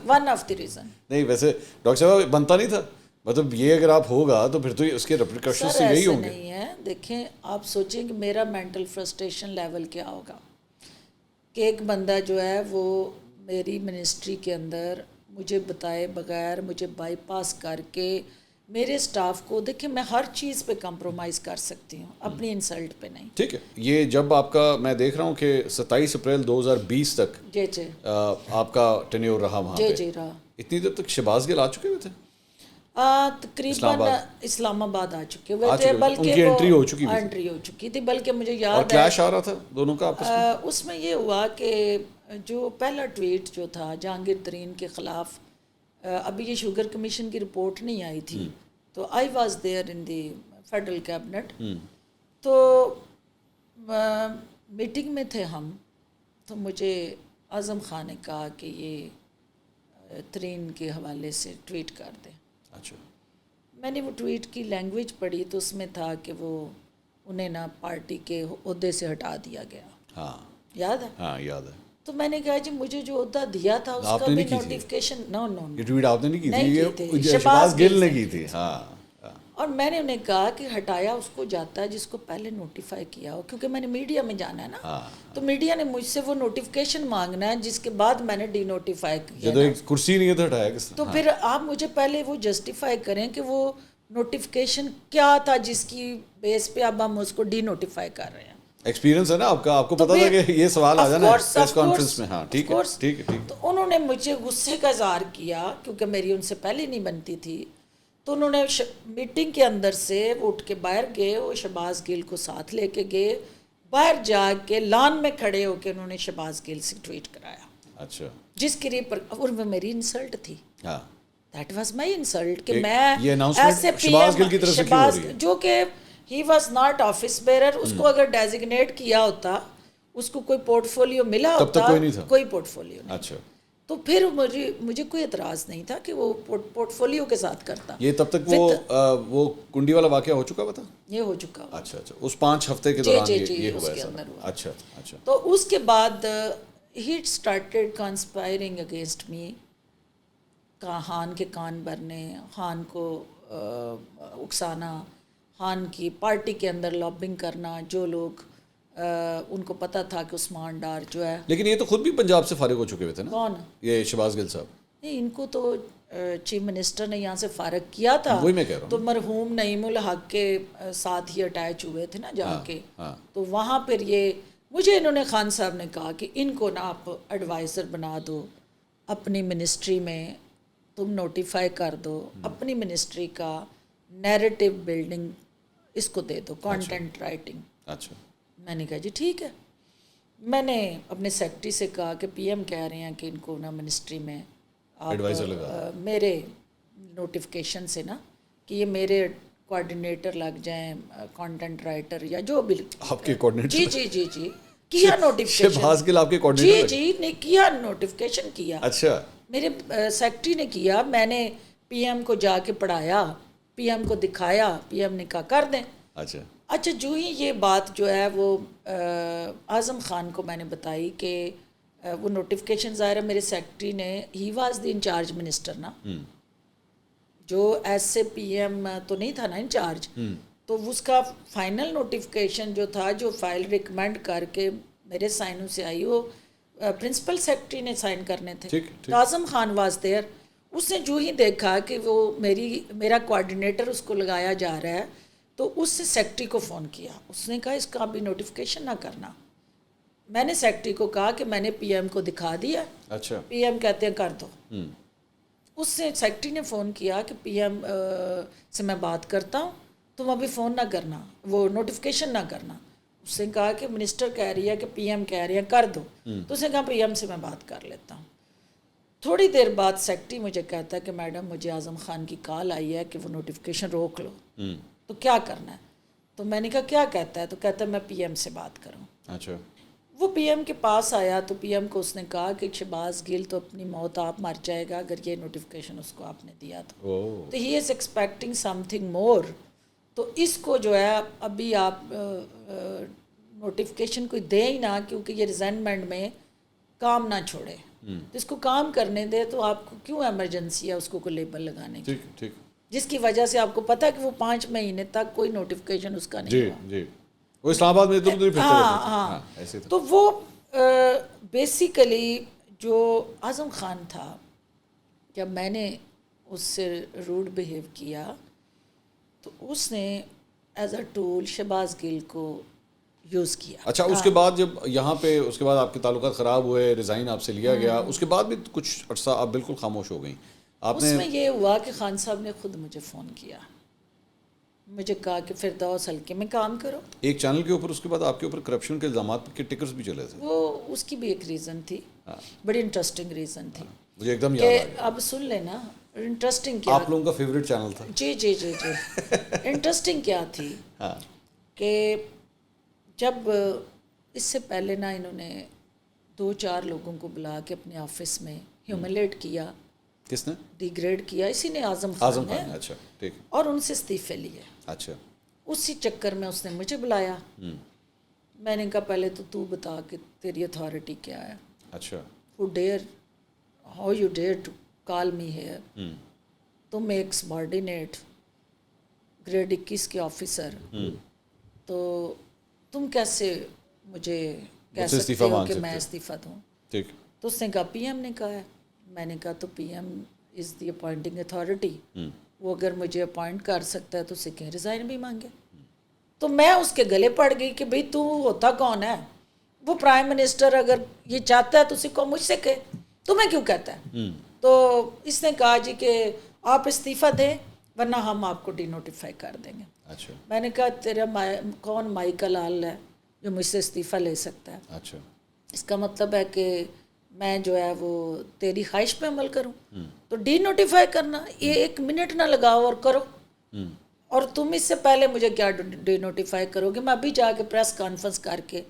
S2: ون آف دی ریزن.
S1: نہیں ویسے ڈاکٹر صاحب بنتا نہیں تھا, مطلب یہ اگر آپ ہوگا تو پھر تو اس کے ریپریکاشنز سے یہی ہوں گے.
S2: نہیں ہے, دیکھیں آپ سوچیں کہ میرا مینٹل فرسٹریشن لیول کیا ہوگا کہ ایک بندہ جو ہے وہ میری منسٹری کے اندر مجھے بتائے بغیر, مجھے بائی پاس کر کے میرے سٹاف کو, دیکھیں میں ہر چیز پہ کمپرومائز کر سکتی ہوں, اپنی انسلٹ پہ نہیں.
S1: ٹھیک ہے, یہ جب آپ کا میں دیکھ رہا ہوں کہ 27 اپریل 2020 تک
S2: جی جی
S1: آپ کا ٹینیور رہا وہاں پہ,
S2: جی رہا.
S1: اتنی دیر تک شہباز گل آ چکے ہوئے تھے
S2: تقریباً اسلام آباد آ چکے ہوئے تھے,
S1: ان کی
S2: بلکہ
S1: انٹری
S2: ہو چکی تھی. بلکہ مجھے یاد ہے
S1: کلیش آ رہا تھا دونوں کا آپس میں.
S2: اس میں یہ ہوا کہ جو پہلا ٹویٹ جو تھا جہانگیر ترین کے خلاف, ابھی یہ شوگر کمیشن کی رپورٹ نہیں آئی تھی, تو I was there in the federal cabinet. تو میٹنگ میں تھے ہم, تو مجھے اعظم خان نے کہا کہ یہ ترین کے حوالے سے ٹویٹ کر دیں.
S1: اچھا,
S2: میں نے وہ ٹویٹ کی لینگویج پڑھی تو اس میں تھا کہ وہ انہیں نا پارٹی کے عہدے سے ہٹا دیا گیا.
S1: ہاں
S2: یاد ہے؟
S1: ہاں یاد ہے.
S2: تو میں نے کہا جی مجھے جو عہدہ دیا تھا اس کا بھی نوٹیفیکیشن. نو
S1: یہ ٹویٹ آپ نے نہیں کی تھی, یہ شہباز گل نے کی تھی. ہاں,
S2: اور میں نے انہیں کہا کہ ہٹایا اس کو جاتا ہے جس کو پہلے نوٹیفائی کیا ہو, کیونکہ میں نے میڈیا میں جانا ہے نا, تو میڈیا نے مجھ سے وہ نوٹیفیکیشن مانگنا ہے جس کے بعد میں نے ڈی نوٹیفائی کیا.
S1: جب ایک کرسی نہیں تھا ہٹایا کس نے,
S2: تو پھر آپ مجھے پہلے وہ جسٹیفائی کریں کہ وہ نوٹیفیکیشن کیا تھا جس کی بیس پہ اب ہم اس کو ڈی نوٹیفائی کر رہے ہیں.
S1: ایکسپیرینس ہے نا آپ کا, آپ کو پتا تھا کہ یہ سوال آ جانا ہے پریس کانفرنس میں. ہاں ٹھیک ہے ٹھیک ہے.
S2: تو انہوں نے مجھے غصے کا اظہار کیا کیونکہ میری ان سے پہلے نہیں بنتی تھی. تو انہوں نے میٹنگ کے اندر سے اٹھ کے باہر گئے, وہ شہباز گل کو ساتھ لے کے گئے, باہر جا کے لان میں کھڑے ہو کے انہوں نے شہباز گل سے ٹویٹ کرایا.
S1: اچھا,
S2: جس کے لیے اور وہ میری انسلٹ تھی.
S1: ہاں
S2: دیٹ واز مائی انسلٹ کہ میں
S1: ایسے شہباز گل کی طرف سے کیوں ہو رہی ہے,
S2: جو کہ he was not office bearer, اس کو اگر ڈیزگنیٹ کیا ہوتا, اس کو کوئی پورٹ فولیو ملا ہوتا, کوئی پورٹ فولیو نہیں.
S1: اچھا,
S2: تو پھر مجھے کوئی اعتراض نہیں تھا کہ وہ پورٹ فولیو کے ساتھ کرتا.
S1: یہ تب تک وہ کنڈی والا واقعہ ہو چکا تھا,
S2: یہ ہو چکا.
S1: اچھا اچھا, اس 5 ہفتے کے دوران یہ ہوا ہے. اچھا اچھا.
S2: تو اس کے بعد he started conspiring against me, Khan کے کان بھرنے, خان کو اکسانا, خان کی پارٹی کے اندر لابنگ کرنا, جو لوگ ان کو پتہ تھا کہ عثمان ڈار جو ہے.
S1: لیکن یہ تو خود بھی پنجاب سے فارغ ہو چکے ہوئے تھے نا.
S2: کون؟
S1: یہ شہباز گل صاحب.
S2: نہیں, ان کو تو چیف منسٹر نے یہاں سے فارغ کیا تھا,
S1: وہی میں کہہ رہا ہوں.
S2: تو مرحوم نعیم الحق کے ساتھ ہی اٹیچ ہوئے تھے نا جا کے. تو وہاں پھر یہ مجھے انہوں نے خان صاحب نے کہا کہ ان کو نا آپ ایڈوائزر بنا دو اپنی منسٹری میں, تم نوٹیفائی کر دو, اپنی منسٹری کا نیریٹو بلڈنگ اس کو دے دو کانٹینٹ رائٹنگ.
S1: اچھا.
S2: میں نے کہا جی ٹھیک ہے. میں نے اپنے سیکرٹری سے کہا کہ پی ایم کہہ رہے ہیں کہ ان کو نا منسٹری میں آپ میرے نوٹیفیکیشن سے نا کہ یہ میرے کوآرڈینیٹر لگ جائیں, کانٹینٹ رائٹر یا جو بھی.
S1: آپ کے کوآرڈینیٹر؟
S2: جی جی جی جی کیا نوٹیفیکیشن.
S1: شہباز گل آپ کے کوآرڈینیٹر؟
S2: جی جی نے کیا نوٹیفیکیشن کیا.
S1: اچھا.
S2: میرے سیکرٹری نے کیا, میں نے پی ایم کو جا کے پڑھایا, پی ایم کو دکھایا, پی ایم نے کہا کر دیں.
S1: اچھا.
S2: اچھا جو ہی یہ بات جو ہے وہ اعظم خان کو میں نے بتائی کہ وہ نوٹیفیکیشن ظاہر ہے میرے سیکرٹری نے, he was the incharge minister نا, جو ایسے پی ایم تو نہیں تھا نا انچارج, تو اس کا فائنل نوٹیفیکیشن جو تھا جو فائل ریکمینڈ کر کے میرے سائنوں سے آئی وہ پرنسپل سیکرٹری نے سائن کرنے تھے. تو اعظم خان واز دیئر. اس نے جو ہی دیکھا کہ وہ میرا کوآرڈینیٹر اس کو لگایا جا رہا ہے تو اس سے سیکرٹری کو فون کیا. اس نے کہا اس کا ابھی نوٹیفیکیشن نہ کرنا. میں نے سیکرٹری کو کہا کہ میں نے پی ایم کو دکھا دیا.
S1: اچھا.
S2: پی ایم کہتے ہیں کر دو. اس سے سیکرٹری نے فون کیا کہ پی ایم سے میں بات کرتا ہوں, تم ابھی فون نہ کرنا, وہ نوٹیفیکیشن نہ کرنا. اس نے کہا کہ منسٹر کہہ رہی ہے کہ پی ایم کہہ رہی ہیں کر دو. تو اس نے کہا پی ایم سے میں بات کر لیتا ہوں. تھوڑی دیر بعد سیکرٹری مجھے کہتا ہے کہ میڈم مجھے اعظم خان کی کال آئی ہے کہ وہ نوٹیفیکیشن روک لو, تو کیا کرنا ہے. تو میں نے کہا کیا کہتا ہے. تو کہتا ہے میں پی ایم سے بات کروں.
S1: اچھا.
S2: وہ پی ایم کے پاس آیا تو پی ایم کو اس نے کہا کہ شہباز گل تو اپنی موت آپ مر جائے گا اگر یہ نوٹیفیکیشن اس کو آپ نے دیا تو ہی is expecting some thing more. تو اس کو جو ہے ابھی آپ نوٹیفیکیشن کوئی دیں ہی نہ, کیونکہ یہ ریزائنمنٹ میں کام نہ چھوڑے. تو اس کو کام کرنے دے. تو آپ کو کیوں ایمرجنسی ہے اس کو کوئی لیبل لگانے کی, جس کی وجہ سے آپ کو پتہ ہے کہ وہ 5 مہینے تک کوئی نوٹیفیکیشن اس کا نہیں ہوا.
S1: جی وہ اسلام آباد میں ادھر ادھر پھرتا رہتا تھا ایسے.
S2: تو وہ بیسیکلی جو اعظم خان تھا, جب میں نے اس سے روڈ بیہیو کیا تو اس نے ایز اے ٹول شہباز گل کو یوز کیا.
S1: اچھا. اس کے بعد جب یہاں پہ اس کے بعد آپ کے تعلقات خراب ہوئے, ریزائن آپ سے لیا گیا, اس کے بعد بھی کچھ عرصہ آپ بالکل خاموش ہو گئیں.
S2: اس میں یہ ہوا کہ خان صاحب نے خود مجھے فون کیا, مجھے کہا کہ فردوس حلقے میں کام کرو.
S1: ایک چینل کے اوپر اس کے بعد آپ کے اوپر کرپشن کے الزامات کے ٹکرز بھی چلے تھے.
S2: وہ اس کی بھی ایک ریزن تھی, بڑی انٹرسٹنگ ریزن تھی.
S1: مجھے ایک دم یاد آ گیا.
S2: اب سن لینا انٹرسٹنگ کیا.
S1: آپ لوگوں کا فیوریٹ چینل تھا.
S2: جی جی جی جی. انٹرسٹنگ کیا تھی کہ جب اس سے پہلے نا انہوں نے 2-4 لوگوں کو بلا کے اپنے آفس میں ہیوملیٹ کیا.
S1: کس نے
S2: ڈیگریڈ کیا؟ اسی نے, اعظم خان نے.
S1: اچھا ٹھیک.
S2: اور ان سے استعفے لیے.
S1: اچھا.
S2: اسی چکر میں اس نے مجھے بلایا. میں نے کہا پہلے تو بتا کہ تیری اتھارٹی کیا ہے.
S1: اچھا.
S2: How you dare to call me here. تم ایک سبارڈینیٹ گریڈ 21 کے آفیسر, تو تم کیسے مجھے کہہ سکتے ہو کہ میں استعفیٰ دوں. تو اس نے کہا پی ایم نے کہا ہے. میں نے کہا تو پی ایم از دی اپوائنٹنگ اتھارٹی, وہ اگر مجھے اپوائنٹ کر سکتا ہے تو اسے کہیں ریزائن بھی مانگے. تو میں اس کے گلے پڑ گئی کہ بھئی تو ہوتا کون ہے, وہ پرائم منسٹر اگر یہ چاہتا ہے تو اسے کو مجھ سے کہے, تمہیں کیوں کہتا ہے. تو اس نے کہا جی کہ آپ استعفیٰ دیں ورنہ ہم آپ کو ڈی نوٹیفائی کر دیں گے.
S1: اچھا.
S2: میں نے کہا تیرا کون مائیکل آل ہے جو مجھ سے استعفیٰ لے سکتا ہے.
S1: اچھا. اس
S2: کا مطلب ہے کہ میں جو ہے وہ تیری خواہش پہ عمل کروں. تو ڈی نوٹیفائی کرنا 1 منٹ نہ لگاؤ اور کرو. اور تم اس سے پہلے مجھے کیا ڈی نوٹیفائی کرو گے. میں ابھی جا کے پریس کانفرنس کر کے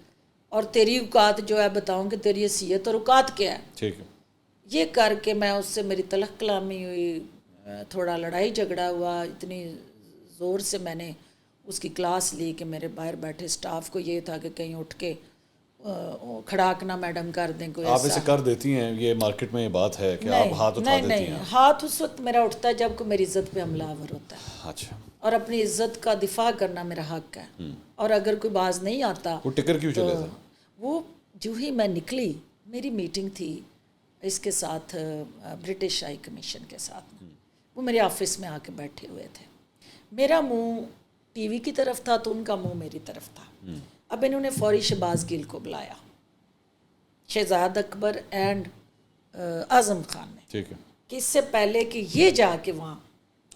S2: اور تیری اوقات جو ہے بتاؤں کہ تیری حیثیت اور اوقات کیا ہے.
S1: ٹھیک ہے.
S2: یہ کر کے میں اس سے میری تلخ کلامی ہوئی, تھوڑا لڑائی جھگڑا ہوا. اتنی زور سے میں نے اس کی کلاس لی کہ میرے باہر بیٹھے سٹاف کو یہ تھا کہ کہیں اٹھ کے کھڑاکنا میڈم کر دیں. کوئی
S1: آپ اسے کر دیتی ہیں, یہ مارکیٹ میں یہ بات ہے کہ آپ ہاتھ اٹھا دیتی ہیں.
S2: نہیں, ہاتھ اس وقت میرا اٹھتا ہے جب کوئی میری عزت پہ حملہ آور ہوتا ہے.
S1: اچھا. اور
S2: اپنی عزت کا دفاع کرنا میرا حق ہے. اور اگر کوئی باز نہیں آتا,
S1: وہ ٹکر کیوں چلے تھے؟
S2: وہ جو ہی میں نکلی, میری میٹنگ تھی اس کے ساتھ برٹش ہائی کمیشن کے ساتھ. وہ میرے آفس میں آ کے بیٹھے ہوئے تھے. میرا منہ ٹی وی کی طرف تھا تو ان کا منہ میری طرف تھا. اب انہوں نے فوری شہباز گل کو بلایا, شہزاد اکبر اینڈ اعظم خان نے.
S1: ٹھیک ہے.
S2: کہ اس سے پہلے کہ یہ جا کے وہاں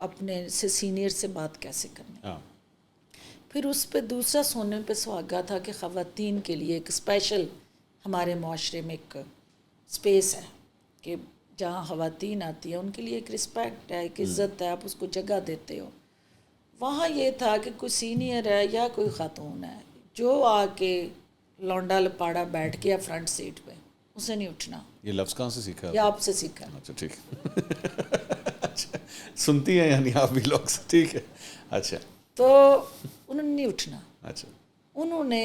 S2: اپنے سے سینئر سے بات کیسے کرنی.
S1: ہاں
S2: پھر اس پہ دوسرا سونے پہ سہاگا تھا کہ خواتین کے لیے ایک اسپیشل ہمارے معاشرے میں ایک اسپیس ہے کہ جہاں خواتین آتی ہیں ان کے لیے ایک رسپیکٹ ہے, ایک عزت ہے, آپ اس کو جگہ دیتے ہو. وہاں یہ تھا کہ کوئی سینئر ہے یا کوئی خاتون ہے جو آ کے لونڈا لپاڑا بیٹھ گیا فرنٹ سیٹ پہ, اسے نہیں اٹھنا.
S1: یہ لفظ کہاں سے سیکھا؟
S2: یا آپ سے سیکھا.
S1: اچھا ٹھیک. اچھا سنتی ہیں یعنی آپ بھی لوگ, ٹھیک ہے. اچھا
S2: تو انہوں نے نہیں اٹھنا.
S1: اچھا
S2: انہوں نے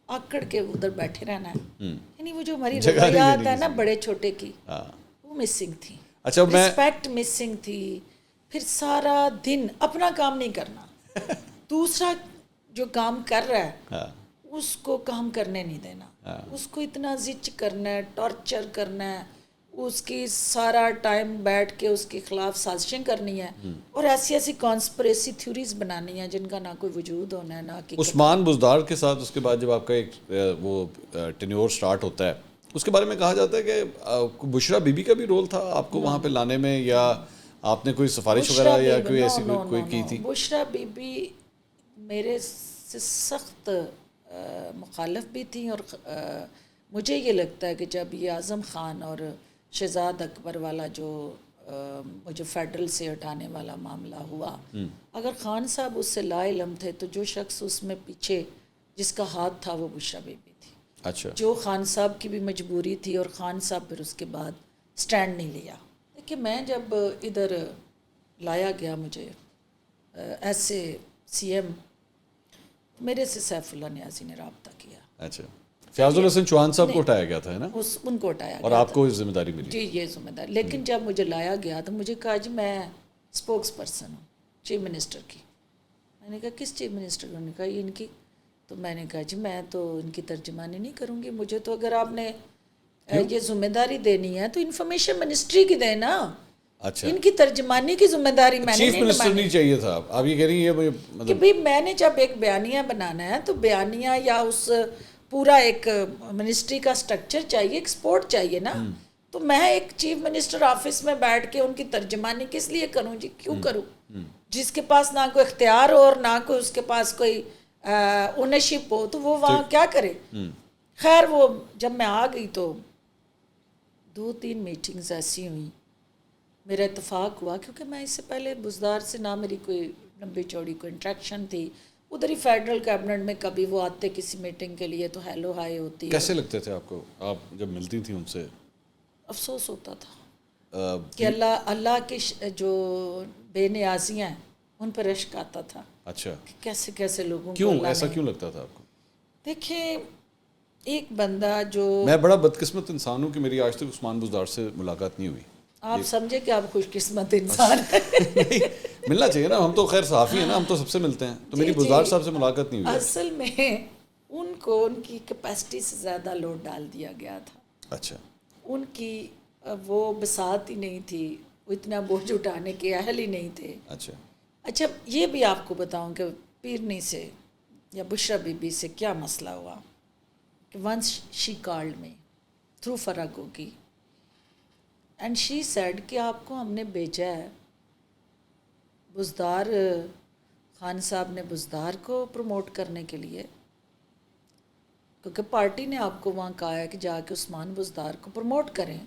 S2: آکڑ کے ادھر بیٹھے رہنا ہے. یعنی وہ جو ہماری
S1: جگہ نہیں
S2: روایات
S1: دینی
S2: ہے نا بڑے چھوٹے کی,
S1: ہاں
S2: وہ مسنگ تھی.
S1: اچھا میں
S2: رسپیکٹ مسنگ تھی. پھر سارا دن اپنا کام نہیں کرنا, دوسرا جو کام کر رہا ہے
S1: ہاں
S2: اس کو کام کرنے نہیں دینا, اس کو اتنا زچ کرنا ہے, ٹارچر کرنا ہے, اس کی سارا ٹائم بیٹھ کے اس کے خلاف سازشیں کرنی ہے اور ایسی ایسی کانسپریسی تھیوریز بنانی ہیں جن کا نہ کوئی وجود ہونا ہے نہ حقیقت.
S1: عثمان بزدار کے ساتھ اس کے بعد جب آپ کا ایک وہ ٹینیور سٹارٹ ہوتا ہے, اس کے بارے میں کہا جاتا ہے کہ بشرا بی بی کا بھی رول تھا آپ کو وہاں پہ لانے میں, یا آپ نے کوئی سفارش وغیرہ یا کوئی ایسی کوئی کی تھی؟
S2: بشرا بی بی میرے سے سخت مخالف بھی تھیں, اور مجھے یہ لگتا ہے کہ جب یہ اعظم خان اور شہزاد اکبر والا جو مجھے فیڈرل سے ہٹانے والا معاملہ ہوا, اگر خان صاحب اس سے لا علم تھے تو جو شخص اس میں پیچھے جس کا ہاتھ تھا وہ بشرا بی بی تھی.
S1: اچھا
S2: جو خان صاحب کی بھی مجبوری تھی, اور خان صاحب پھر اس کے بعد سٹینڈ نہیں لیا. کہ میں جب ادھر لایا گیا مجھے ایسے سی ایم, میرے سے سیف اللہ نیازی نے رابطہ کیا.
S1: اچھا فیاض الحسن چوہان صاحب کو اٹھایا گیا تھا ہے نا,
S2: ان کو اٹھایا
S1: اور
S2: گیا
S1: آپ کو اس ذمہ داری ملی؟
S2: جی یہ ذمہ داری. لیکن جب مجھے لایا گیا تو مجھے کہا جی میں اسپوکس پرسن ہوں چیف منسٹر کی. میں نے کہا کس چیف منسٹر کو؟ انہوں نے کہا یہ ان کی. تو میں نے کہا جی میں تو ان کی ترجمانی نہیں کروں گی, مجھے تو اگر آپ نے یہ ذمہ داری دینی ہے تو انفارمیشن منسٹری کی دیں نا.
S1: اچھا
S2: ان کی ترجمانی کی ذمہ داری میں نے
S1: چیف
S2: نہیں
S1: منسٹر نہیں چاہیے تھا آپ یہ کہہ رہی ہیں
S2: کہ
S1: مطلب
S2: بھئی میں نے جب ایک بیانیہ بنانا ہے تو بیانیہ یا اس پورا ایک منسٹری کا سٹرکچر چاہیے, ایک سپورٹ چاہیے نا. تو میں ایک چیف منسٹر آفس میں بیٹھ کے ان کی ترجمانی کس لیے کروں جی, کیوں کروں؟ جس کے پاس نہ کوئی اختیار ہو اور نہ کوئی اس کے پاس کوئی اونرشپ ہو تو وہ وہاں کیا کرے. خیر وہ جب میں آ گئی تو 2-3 میٹنگز ایسی ہوئیں, میرا اتفاق ہوا کیونکہ میں اس سے پہلے بزدار سے نہ میری کوئی لمبی چوڑی کوئی انٹریکشن تھی. ادھر ہی فیڈرل کیبنٹ میں کبھی وہ آتے کسی میٹنگ کے لیے تو ہیلو ہائی ہوتی.
S1: کیسے لگتے تھے آپ کو آپ جب ملتی تھیں ان سے؟
S2: افسوس ہوتا تھا کہ اللہ کی جو بے نیازیاں ہیں ان پر رشک آتا تھا.
S1: اچھا
S2: کیسے کیسے لوگوں
S1: کیوں
S2: کو
S1: ایسا کیوں لگتا تھا آپ کو؟
S2: دیکھیں ایک بندہ جو,
S1: میں بڑا بدقسمت انسان ہوں کہ میری آج تک عثمان بزدار سے ملاقات نہیں ہوئی.
S2: آپ سمجھے کہ آپ خوش قسمت انسان ہیں.
S1: نہیں ملنا چاہیے نا, ہم تو خیر صحافی ہیں نا, ہم تو سب سے ملتے ہیں, تو میری بزدار صاحب سے ملاقات نہیں ہوئی.
S2: اصل میں ان کو ان کی کیپیسٹی سے زیادہ لوڈ ڈال دیا گیا تھا.
S1: اچھا
S2: ان کی وہ بساط ہی نہیں تھی, وہ اتنا بوجھ اٹھانے کے اہل ہی نہیں تھے. اچھا یہ بھی آپ کو بتاؤں کہ پیرنی سے یا بشرا بی بی سے کیا مسئلہ ہوا کہ once she called me through فرگو کی اینڈ شی سیڈ کہ آپ کو ہم نے بھیجا ہے, بزدار خان صاحب نے بزدار کو پروموٹ کرنے کے لیے, کیونکہ پارٹی نے آپ کو وہاں کہا ہے کہ جا کے عثمان بزدار کو پروموٹ کریں.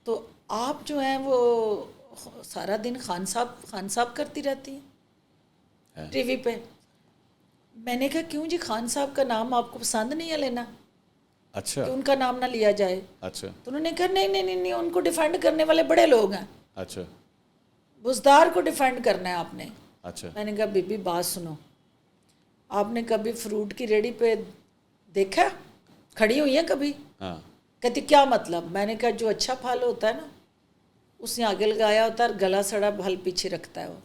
S2: تو آپ جو ہیں وہ سارا دن خان صاحب کرتی رہتی ہیں ٹی وی پہ. میں نے کہا کیوں جی, خان صاحب کا نام آپ کو پسند نہیں ہے لینا؟
S1: اچھا
S2: کہ ان کا نام نہ لیا جائے.
S1: اچھا
S2: تو انہوں نے کہا نہیں ان کو ڈیفینڈ کرنے والے بڑے لوگ ہیں,
S1: اچھا
S2: بزدار کو ڈیفینڈ کرنا ہے آپ نے.
S1: اچھا
S2: میں نے کہا بی بی بات سنو, آپ نے کبھی فروٹ کی ریڑھی پہ دیکھا کھڑی ہوئی ہیں کبھی؟
S1: ہاں.
S2: کہتی کیا مطلب؟ میں نے کہا جو اچھا پھل ہوتا ہے نا اس نے آگے لگایا ہوتا ہے اور گلا سڑا پھل پیچھے رکھتا ہے وہ,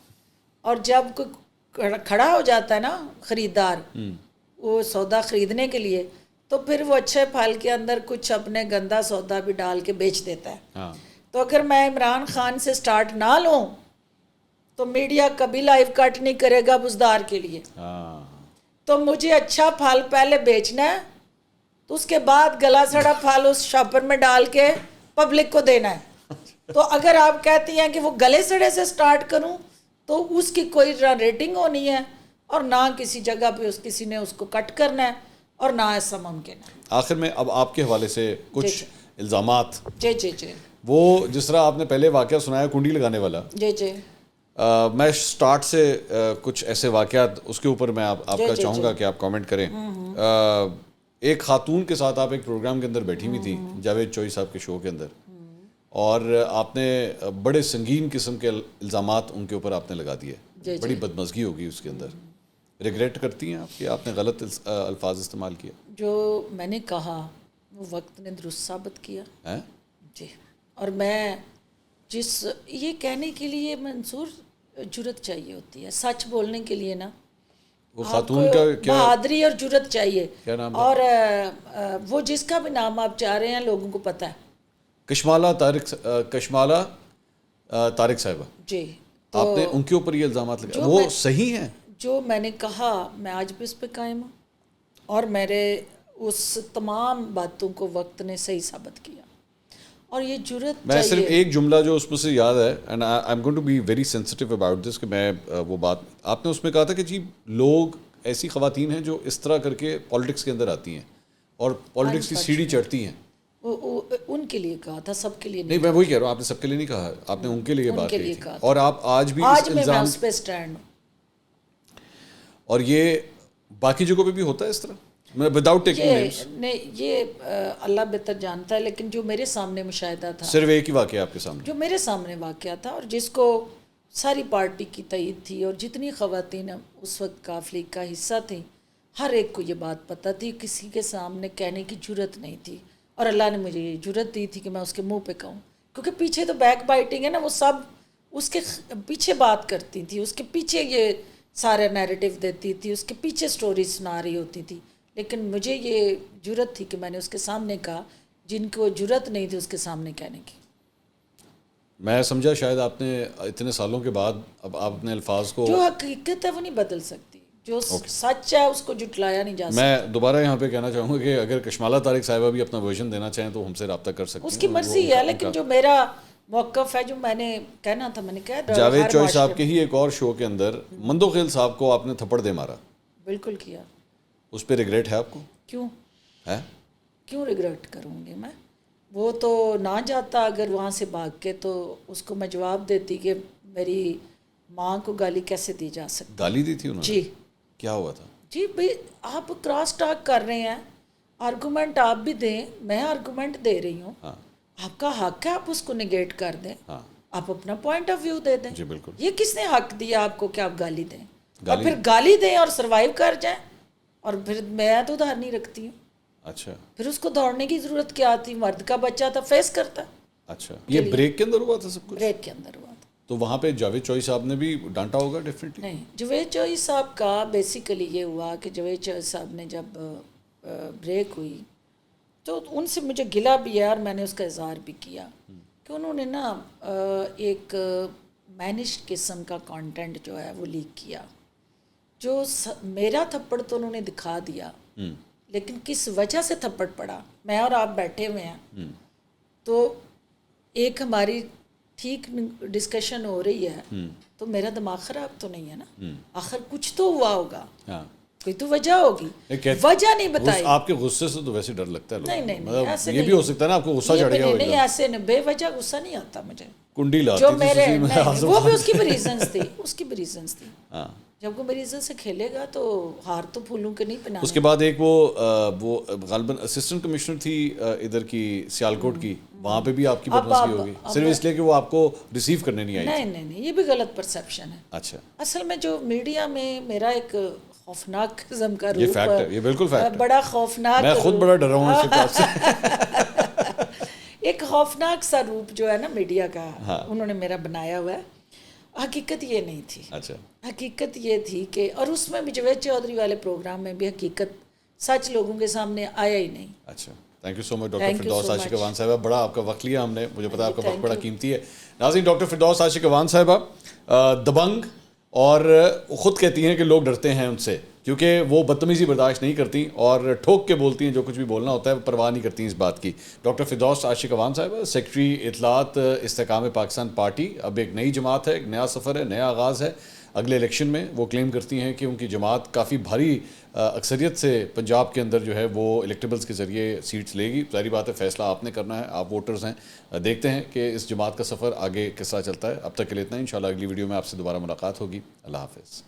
S2: اور جب کوئی کھڑا ہو جاتا ہے نا خریدار وہ سودا خریدنے کے لیے, تو پھر وہ اچھے پھل کے اندر کچھ اپنے گندا سودا بھی ڈال کے بیچ دیتا ہے.
S1: ہاں.
S2: تو اگر میں عمران خان سے سٹارٹ نہ لوں تو میڈیا کبھی لائیو کٹ نہیں کرے گا بزدار کے لیے. تو مجھے اچھا پھل پہلے بیچنا ہے, تو اس کے بعد گلا سڑا پھل اس شاپر میں ڈال کے پبلک کو دینا ہے. تو اگر آپ کہتی ہیں کہ وہ گلے سڑے سے سٹارٹ کروں تو اس کی کوئی نہ ریٹنگ ہونی ہے اور نہ کسی جگہ پہ کسی نے اس کو کٹ کرنا ہے اور نہ ایسا ممکن ہے.
S1: آخر میں اب آپ کے حوالے سے کچھ الزامات.
S2: جی جی جی.
S1: وہ جس طرح آپ نے پہلے واقعہ سنایا کنڈی لگانے والا,
S2: جی جی.
S1: میں سٹارٹ سے کچھ ایسے واقعات اس کے اوپر میں آپ کا چاہوں گا کہ آپ کامنٹ کریں. ایک خاتون کے ساتھ آپ ایک پروگرام کے اندر بیٹھی ہوئی تھی جاوید چوئی صاحب کے شو کے اندر, اور آپ نے بڑے سنگین قسم کے الزامات ان کے اوپر آپ نے لگا دیے. بڑی بدمزگی ہوگی اس کے اندر. ریگریٹ کرتی ہیں آپ کہ آپ نے غلط الفاظ استعمال کیا؟
S2: جو میں نے کہا وہ وقت نے درست ثابت کیا جی. اور میں یہ کہنے کے لیے منصور جرت چاہیے ہوتی ہے, سچ بولنے کے لیے نا
S1: وہ خاتون کا کیا
S2: بہادری اور جرت چاہیے.
S1: کیا نام
S2: اور وہ جس کا بھی نام آپ چاہ رہے ہیں لوگوں کو پتہ ہے,
S1: کشمالہ طارق صاحبہ.
S2: جی.
S1: آپ نے ان کے اوپر یہ الزامات لگائے, وہ صحیح ہیں؟
S2: جو میں نے کہا میں آج بھی اس پہ قائم ہوں, اور میرے اس تمام باتوں کو وقت نے صحیح ثابت کیا. اور یہ جرت
S1: میں صرف ایک جملہ جو اس میں سے یاد ہے, and I am going to be very sensitive about this, کہ میں وہ بات آپ نے اس میں کہا تھا کہ جی لوگ ایسی خواتین ہیں جو اس طرح کر کے پالیٹکس کے اندر آتی ہیں اور پالیٹکس کی سیڑھی چڑھتی ہیں.
S2: ان کے لیے کہا تھا, سب کے لیے
S1: نہیں. میں وہی کہہ رہا ہوں, آپ نے سب کے لیے نہیں کہا, آپ نے ان کے لیے بات کہی تھی. اور آپ آج بھی
S2: آج میں اس پہ سٹینڈ ہوں.
S1: اور یہ باقی جگہوں پہ بھی ہوتا ہے اس طرح وداؤٹ ٹیکنگ نیمز؟
S2: نہیں, یہ اللہ بہتر جانتا ہے, لیکن جو میرے سامنے مشاہدہ تھا,
S1: صرف ایک ہی واقعہ آپ کے سامنے,
S2: جو میرے سامنے واقعہ تھا اور جس کو ساری پارٹی کی تائید تھی, اور جتنی خواتین اس وقت قافلے کا حصہ تھیں ہر ایک کو یہ بات پتہ تھی, کسی کے سامنے کہنے کی جرت نہیں تھی. اور اللہ نے مجھے یہ جرت دی تھی کہ میں اس کے منہ پہ کہوں, کیونکہ پیچھے تو بیک بائٹنگ ہے نا, وہ سب اس کے پیچھے بات کرتی تھی, اس کے پیچھے یہ سارا نیریٹو دیتی تھی, اس کے پیچھے سٹوری سنا رہی ہوتی تھی. لیکن مجھے یہ جرت تھی کہ میں نے اس کے سامنے کہا جن کو جرت نہیں تھی اس کے سامنے کہنے کی.
S1: میں سمجھا شاید آپ نے اتنے سالوں کے بعد اب آپ اپنے الفاظ کو,
S2: جو حقیقت ہے وہ نہیں بدل سکتی, جو سچ ہے اس کو جھٹلایا نہیں جا سکتا.
S1: میں دوبارہ یہاں پہ کہنا چاہوں گا کہ اگر کشمالہ طارق صاحبہ بھی اپنا ورژن دینا چاہیں تو ہم سے رابطہ کر سکتے ہیں,
S2: اس کی مرضی ہے. لیکن جو میرا موقف ہے, جو میں نے کہنا تھا میں نے کہا.
S1: جاوید چوئی صاحب کے ہی ایک اور شو کے اندر مندو خیل صاحب کو آپ نے تھپڑ دے مارا.
S2: بالکل کیا.
S1: اس پہ ریگریٹ ہے آپ کو؟
S2: کیوں
S1: ہے,
S2: کیوں ریگریٹ کروں گی میں؟ وہ تو نہ جاتا اگر وہاں سے بھاگ کے, تو اس کو میں جواب دیتی کہ میری ماں کو گالی کیسے دی جا سکتی.
S1: گالی دی تھی انہوں نے؟
S2: جی.
S1: کیا ہوا تھا؟
S2: جی بھائی آپ کراس ٹاک کر رہے ہیں, آرگومنٹ آپ بھی دیں, میں آرگومنٹ دے رہی ہوں, آپ کا حق ہے آپ اس کو نگیٹ کر دیں, آپ اپنا پوائنٹ آف ویو دے دیں.
S1: جی بالکل.
S2: یہ کس نے حق دیا آپ کو کہ آپ گالی دیں, اور پھر گالی دیں اور سروائیو کر جائیں, اور پھر میں تو ادھار نہیں رکھتی ہوں.
S1: اچھا.
S2: پھر اس کو دوڑنے کی ضرورت کیا تھی, مرد کا بچہ تھا, فیس کرتا.
S1: اچھا, یہ بریک کے اندر ہوا تھا سب کچھ؟
S2: بریک کے اندر ہوا تھا.
S1: تو وہاں پہ جاوید چوئی صاحب نے بھی ڈانٹا ہوگا ڈیفینیٹلی؟
S2: نہیں, جاوید چوئی صاحب کا بیسیکلی یہ ہوا کہ جاوید چوئی صاحب نے جب بریک ہوئی تو ان سے مجھے گلا بھی ہے, اور میں نے اس کا اظہار بھی کیا کہ انہوں نے نا ایک مینش قسم کا کانٹینٹ جو ہے وہ لیک کیا, جو میرا تھپڑ تو انہوں نے دکھا دیا, لیکن کس وجہ سے تھپڑ پڑا, میں اور آپ بیٹھے ہوئے ہیں, تو ایک ہماری ٹھیک ڈسکشن ہو رہی ہے, تو میرا دماغ خراب تو نہیں ہے نا, آخر کچھ تو ہوا ہوگا, کوئی تو وجہ ہوگی, وجہ نہیں بتائی.
S1: آپ کے غصے سے تو ویسے ڈر لگتا ہے.
S2: نہیں, ایسے
S1: یہ بھی ہو سکتا ہے نا آپ کو غصہ چڑھ گیا.
S2: نہیں, ایسے نہیں, بے وجہ غصہ نہیں آتا مجھے.
S1: کنڈی لاتی
S2: جو میرے وہ بھی اس کی بھی ریزنس تھی, اس کی بھی ریزنس تھی. جب کوئی میری عزت سے کھیلے گا تو ہار تو پھولوں کے نہیں پہنانا.
S1: اس کے بعد ایک وہ غالباً اسسٹنٹ کمشنر تھی ادھر کی سیالکوٹ کی, وہاں پہ بھی آپ کی بدمزگی ہوگی صرف اس لیے کہ وہ آپ کو ریسیو کرنے نہیں آئی.
S2: نہیں, یہ بھی غلط پرسیپشن ہے.
S1: اچھا.
S2: اصل میں جو میڈیا میں میرا ایک خوفناک قسم کا روپ,
S1: یہ فیکٹ ہے, یہ بالکل فیکٹ ہے,
S2: بڑا خوفناک,
S1: میں خود بڑا ڈرا ہوں اس بات سے.
S2: ایک خوفناک سا روپ جو ہے نا میڈیا کا, انہوں نے میرا بنایا ہوا ہے. حقیقت یہ نہیں تھی.
S1: اچھا.
S2: حقیقت یہ تھی کہ, اور اس میں بھی جاوید چودھری والے پروگرام میں بھی حقیقت سچ لوگوں کے سامنے آیا ہی نہیں.
S1: اچھا, thank you so much doctor Firdous Ashiq Awan صاحبہ, بڑا آپ کا وقت لیا ہم نے, مجھے پتا ہے آپ کا وقت بڑا قیمتی ہے. ناظرین, ڈاکٹر فردوس عاشق اوان صاحبہ دبنگ اور خود کہتی ہیں کہ لوگ ڈرتے ہیں ان سے کیونکہ وہ بدتمیزی برداشت نہیں کرتی اور ٹھوک کے بولتی ہیں، جو کچھ بھی بولنا ہوتا ہے پرواہ نہیں کرتی اس بات کی. ڈاکٹر فردوس عاشق عوان صاحبہ، سیکرٹری اطلاعات استحکام پاکستان پارٹی، اب ایک نئی جماعت ہے، ایک نیا سفر ہے، نیا آغاز ہے. اگلے الیکشن میں وہ کلیم کرتی ہیں کہ ان کی جماعت کافی بھاری اکثریت سے پنجاب کے اندر جو ہے وہ الیکٹیبلز کے ذریعے سیٹس لے گی. ظاہری بات ہے فیصلہ آپ نے کرنا ہے، آپ ووٹرز ہیں. دیکھتے ہیں کہ اس جماعت کا سفر آگے کس طرح چلتا ہے. اب تک کے لیے اتنا ہی، انشاءاللہ اگلی ویڈیو میں آپ سے دوبارہ ملاقات ہوگی. اللہ حافظ.